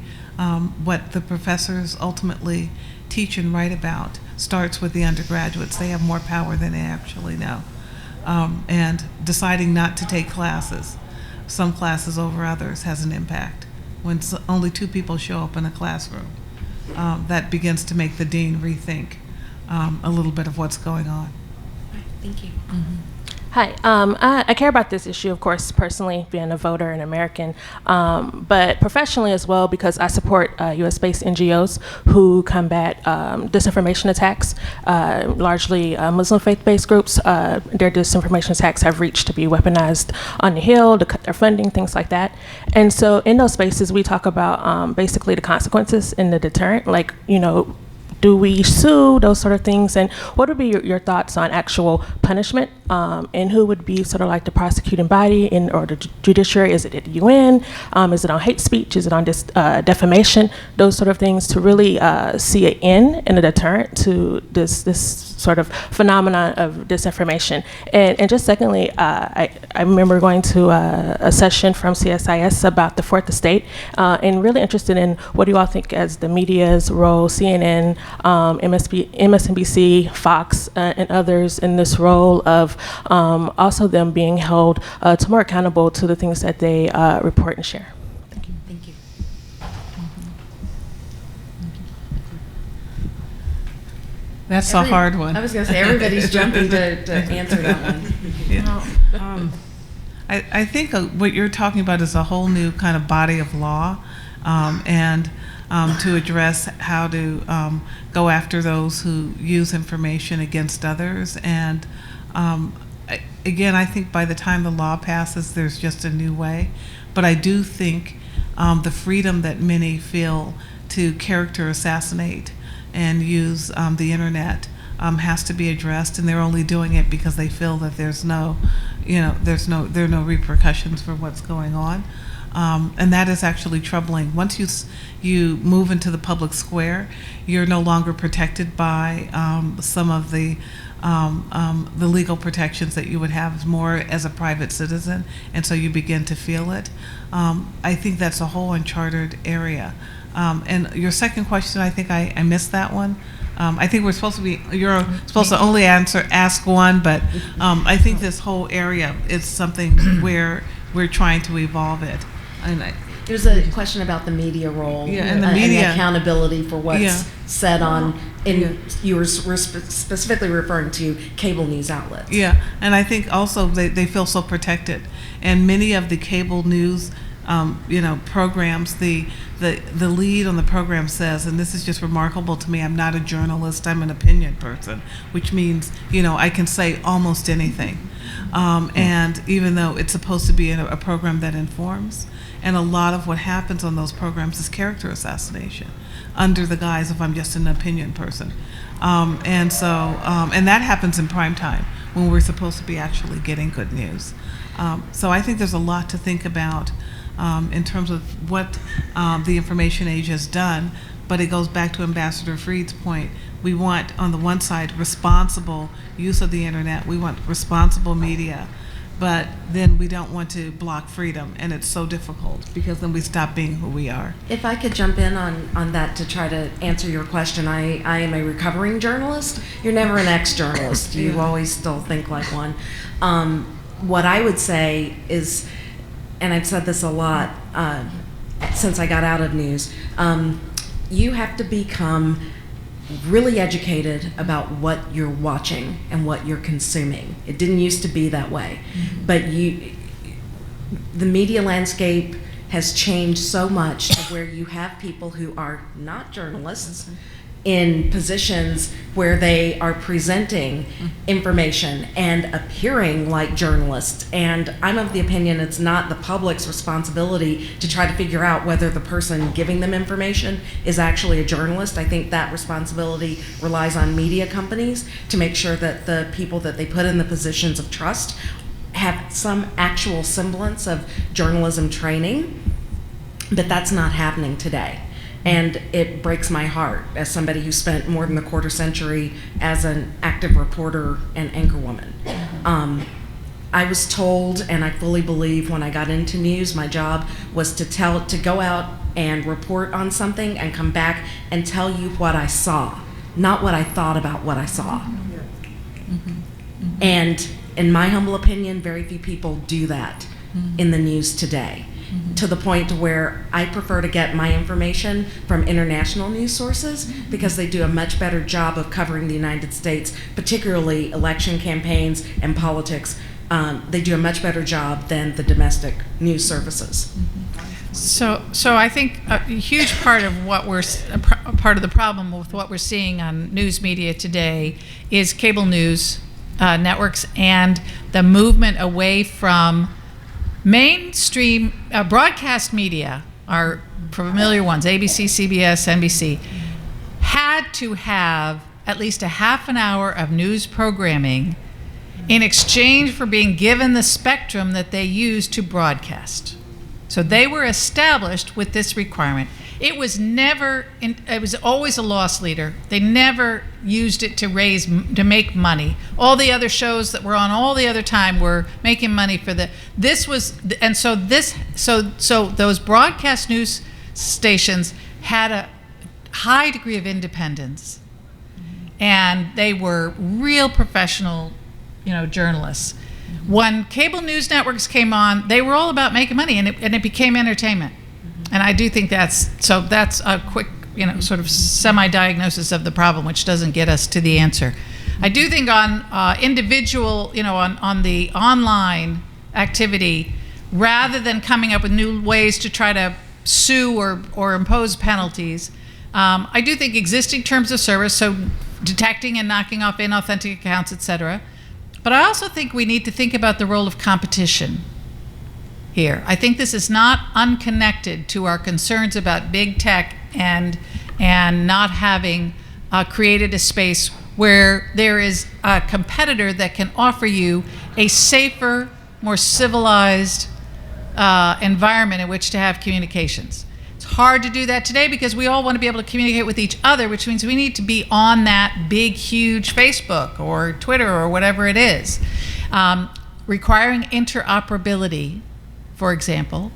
what the professors ultimately teach and write about starts with the undergraduates. They have more power than they actually know. And deciding not to take classes, some classes over others, has an impact. When only 2 people show up in a classroom, that begins to make the dean rethink a little bit of what's going on. Thank you. Hi, I care about this issue, of course, personally, being a voter and American, but professionally as well, because I support US-based NGOs who combat disinformation attacks, largely Muslim faith-based groups. Their disinformation attacks have reached to be weaponized on the Hill, to cut their funding, things like that. And so in those spaces, we talk about basically the consequences and the deterrent, like, you know, do we sue, those sort of things, and what would be your thoughts on actual punishment, and who would be sort of like the prosecuting body or the judiciary? Is it at the UN? Is it on hate speech? Is it on defamation? Those sort of things, to really see an end and a deterrent to this sort of phenomenon of disinformation. And just secondly, I remember going to a session from CSIS about the Fourth Estate, and really interested in what do you all think as the media's role, CNN, MSNBC, Fox, and others in this role of also them being held to more accountable to the things that they report and share. Thank you. Thank you. That's a hard one. I was going to say, everybody's jumping to answer that one. Yeah. I think what you're talking about is a whole new kind of body of law, and to address how to go after those who use information against others. And again, I think by the time the law passes, there's just a new way. But I do think the freedom that many feel to character assassinate and use the internet has to be addressed, and they're only doing it because they feel that there are no repercussions for what's going on. And that is actually troubling. Once you move into the public square, you're no longer protected by some of the legal protections that you would have more as a private citizen, and so you begin to feel it. I think that's a whole uncharted area. And your second question, I think I missed that one. I think you're supposed to only ask one, but I think this whole area is something where we're trying to evolve it. And it was a question about the media role, and the media and the accountability for what's said on. You were specifically referring to cable news outlets. Yeah, and I think also they feel so protected, and many of the cable news, programs, the lead on the program says, and this is just remarkable to me, I'm not a journalist, I'm an opinion person, which means, I can say almost anything. And even though it's supposed to be a program that informs, and a lot of what happens on those programs is character assassination under the guise of I'm just an opinion person. And that happens in prime time when we're supposed to be actually getting good news. So I think there's a lot to think about in terms of what the information age has done, but it goes back to Ambassador Freed's point. We want, on the one side, responsible use of the internet. We want responsible media, but then we don't want to block freedom, and it's so difficult because then we stop being who we are. If I could jump in on that to try to answer your question, I am a recovering journalist. You're never an ex-journalist. You always still think like one. What I would say is, and I've said this a lot since I got out of news, you have to become really educated about what you're watching and what you're consuming. It didn't used to be that way. Mm-hmm. But the media landscape has changed so much to where you have people who are not journalists in positions where they are presenting information and appearing like journalists. And I'm of the opinion it's not the public's responsibility to try to figure out whether the person giving them information is actually a journalist. I think that responsibility relies on media companies to make sure that the people that they put in the positions of trust have some actual semblance of journalism training, but that's not happening today. And it breaks my heart as somebody who spent more than a quarter century as an active reporter and anchorwoman. I was told, and I fully believe when I got into news, my job was to go out and report on something and come back and tell you what I saw, not what I thought about what I saw. And in my humble opinion, very few people do that in the news today. To the point where I prefer to get my information from international news sources because they do a much better job of covering the United States, particularly election campaigns and politics, they do a much better job than the domestic news services. So I think a huge part of part of the problem with what we're seeing on news media today is cable news networks and the movement away from mainstream broadcast media, our familiar ones, ABC, CBS, NBC, had to have at least a half an hour of news programming in exchange for being given the spectrum that they use to broadcast. So they were established with this requirement. It was always a loss leader. They never used it to make money. All the other shows that were on all the other time were making money for so those broadcast news stations had a high degree of independence, and they were real professional, journalists. When cable news networks came on, they were all about making money, and it became entertainment. And I do think that's a quick, sort of semi-diagnosis of the problem, which doesn't get us to the answer. I do think on individual, on the online activity, rather than coming up with new ways to try to sue or impose penalties, I do think existing terms of service, so detecting and knocking off inauthentic accounts, et cetera. But I also think we need to think about the role of competition here. I think this is not unconnected to our concerns about big tech and not having created a space where there is a competitor that can offer you a safer, more civilized environment in which to have communications. It's hard to do that today because we all want to be able to communicate with each other, which means we need to be on that big, huge Facebook or Twitter or whatever it is. Requiring interoperability, for example,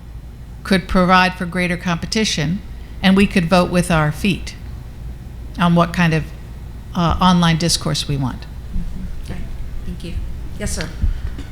could provide for greater competition, and we could vote with our feet on what kind of online discourse we want. Okay. Thank you. Yes, sir.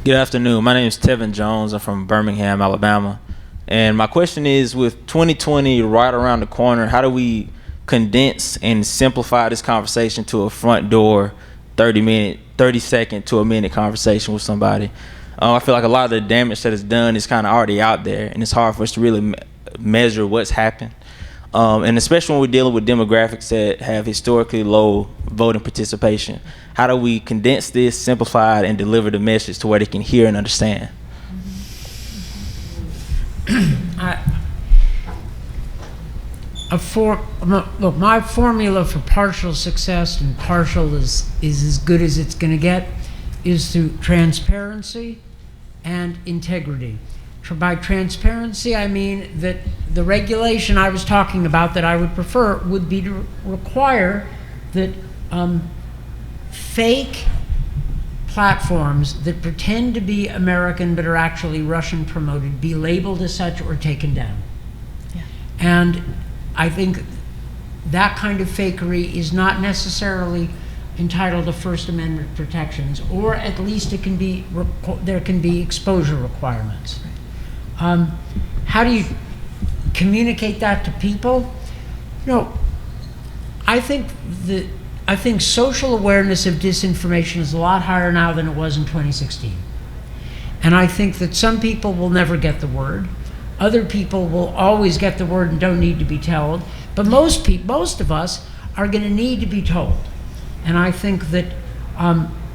Good afternoon. My name is Tevin Jones. I'm from Birmingham, Alabama. And my question is, with 2020 right around the corner, how do we condense and simplify this conversation to a front door 30-second to a minute conversation with somebody? I feel like a lot of the damage that is done is kind of already out there, and it's hard for us to really measure what's happened. And especially when we're dealing with demographics that have historically low voting participation. How do we condense this, simplify it, and deliver the message to where they can hear and understand? Look, my formula for partial success, and partial is as good as it's going to get, is through transparency and integrity. By transparency, I mean that the regulation I was talking about that I would prefer would be to require that fake platforms that pretend to be American but are actually Russian promoted be labeled as such or taken down. Yeah. And I think that kind of fakery is not necessarily entitled to First Amendment protections, or at least it can be there can be exposure requirements. How do you communicate that to people? I think social awareness of disinformation is a lot higher now than it was in 2016. And I think that some people will never get the word. Other people will always get the word and don't need to be told. But most of us are going to need to be told. And I think that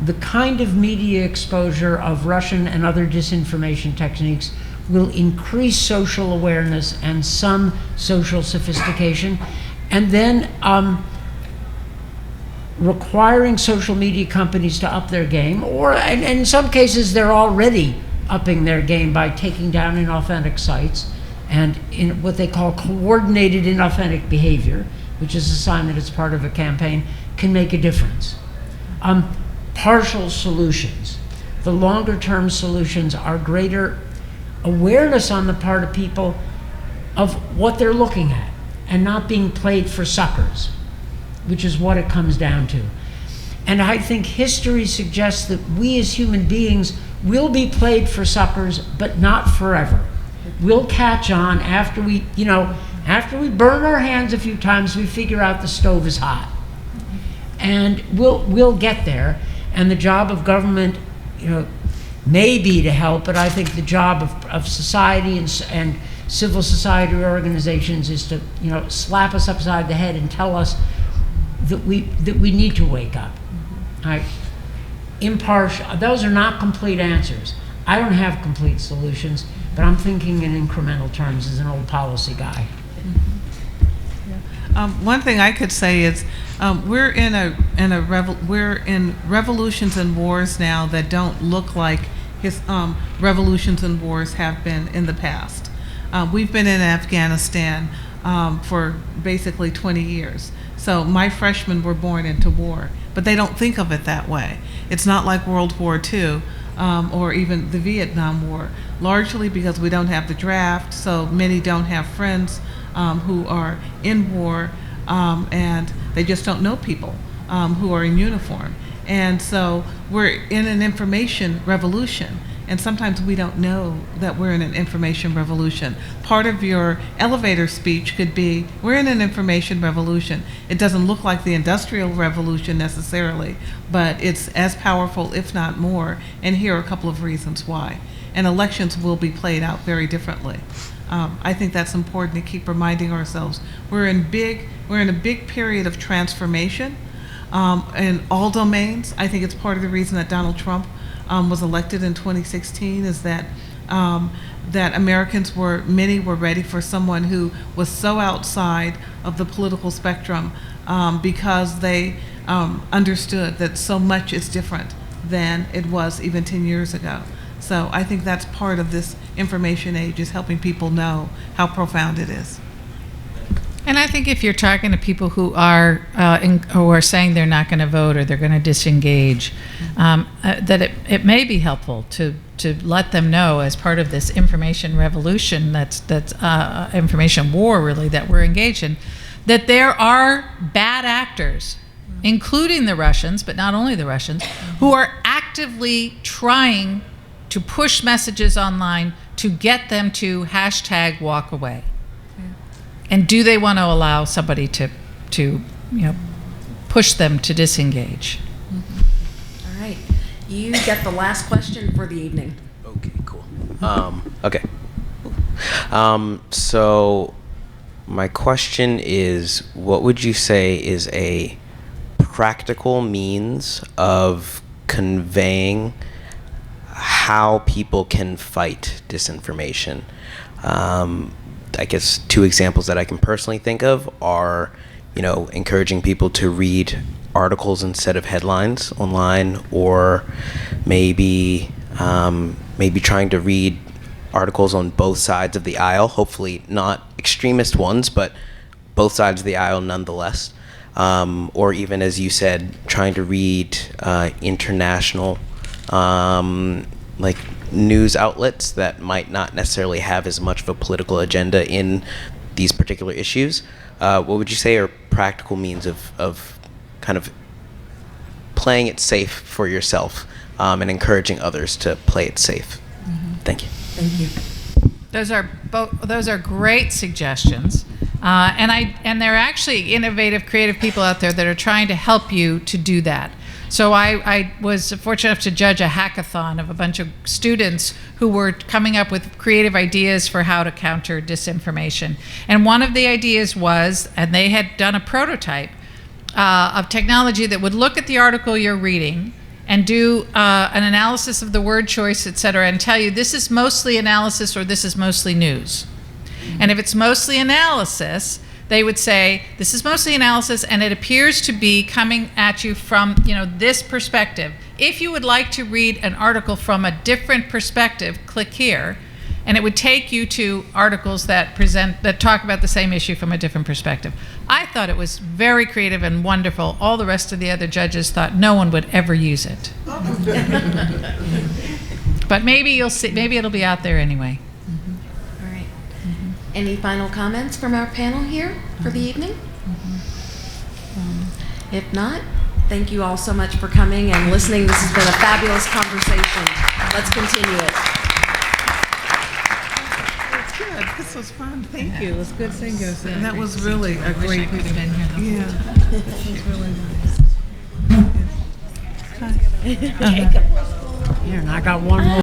the kind of media exposure of Russian and other disinformation techniques will increase social awareness and some social sophistication. And then requiring social media companies to up their game, and in some cases they're already upping their game by taking down inauthentic sites and in what they call coordinated inauthentic behavior, which is a sign that it's part of a campaign, can make a difference. Partial solutions. The longer term solutions are greater awareness on the part of people of what they're looking at and not being played for suckers, which is what it comes down to. And I think history suggests that we as human beings will be played for suckers, but not forever. We'll catch on after we burn our hands a few times, we figure out the stove is hot. And we'll get there. And the job of government, maybe to help, but I think the job of society and civil society organizations is to, slap us upside the head and tell us that we need to wake up. Right? Impartial. Those are not complete answers. I don't have complete solutions, but I'm thinking in incremental terms as an old policy guy. One thing I could say is we're in revolutions and wars now that don't look like revolutions and wars have been in the past. We've been in Afghanistan for basically 20 years. So my freshmen were born into war, but they don't think of it that way. It's not like World War II or even the Vietnam War, largely because we don't have the draft, so many don't have friends who are in war, and they just don't know people who are in uniform. And so we're in an information revolution. And sometimes we don't know that we're in an information revolution. Part of your elevator speech could be, we're in an information revolution. It doesn't look like the Industrial Revolution necessarily, but it's as powerful, if not more. And here are a couple of reasons why. And elections will be played out very differently. I think that's important to keep reminding ourselves. We're in a big period of transformation in all domains. I think it's part of the reason that Donald Trump was elected in 2016 is that that many were ready for someone who was so outside of the political spectrum because they understood that so much is different than it was even 10 years ago. So I think that's part of this information age, is helping people know how profound it is. And I think if you're talking to people who are saying they're not going to vote or they're going to disengage, that it may be helpful to let them know, as part of this information revolution, that's information war really that we're engaged in, that there are bad actors, including the Russians, but not only the Russians, who are actively trying to push messages online to get them to #walk away. And do they want to allow somebody to push them to disengage? All right. You get the last question for the evening. Okay, cool. Okay. So my question is, what would you say is a practical means of conveying how people can fight disinformation? I guess two examples that I can personally think of are, encouraging people to read articles instead of headlines online, or maybe trying to read articles on both sides of the aisle, hopefully not extremist ones, but both sides of the aisle nonetheless. Or even, as you said, trying to read international news outlets that might not necessarily have as much of a political agenda in these particular issues. What would you say are practical means of kind of playing it safe for yourself and encouraging others to play it safe? Mm-hmm. Thank you. Thank you. Those are great suggestions, and there are actually innovative, creative people out there that are trying to help you to do that. So I was fortunate enough to judge a hackathon of a bunch of students who were coming up with creative ideas for how to counter disinformation. And one of the ideas was, and they had done a prototype of technology that would look at the article you're reading and do an analysis of the word choice, et cetera, and tell you this is mostly analysis or this is mostly news. And if it's mostly analysis, they would say, this is mostly analysis, and it appears to be coming at you from, this perspective. If you would like to read an article from a different perspective, click here, and it would take you to articles that talk about the same issue from a different perspective. I thought it was very creative and wonderful. All the rest of the other judges thought no one would ever use it. But maybe you'll see, maybe it'll be out there anyway. Any final comments from our panel here for the evening? If not, thank you all so much for coming and listening. This has been a fabulous conversation. Let's continue it. It's good. This was fun. Thank you. It was good seeing you. And that was really a great presentation. Yeah. That was really nice. Hi. Here, and I got one more.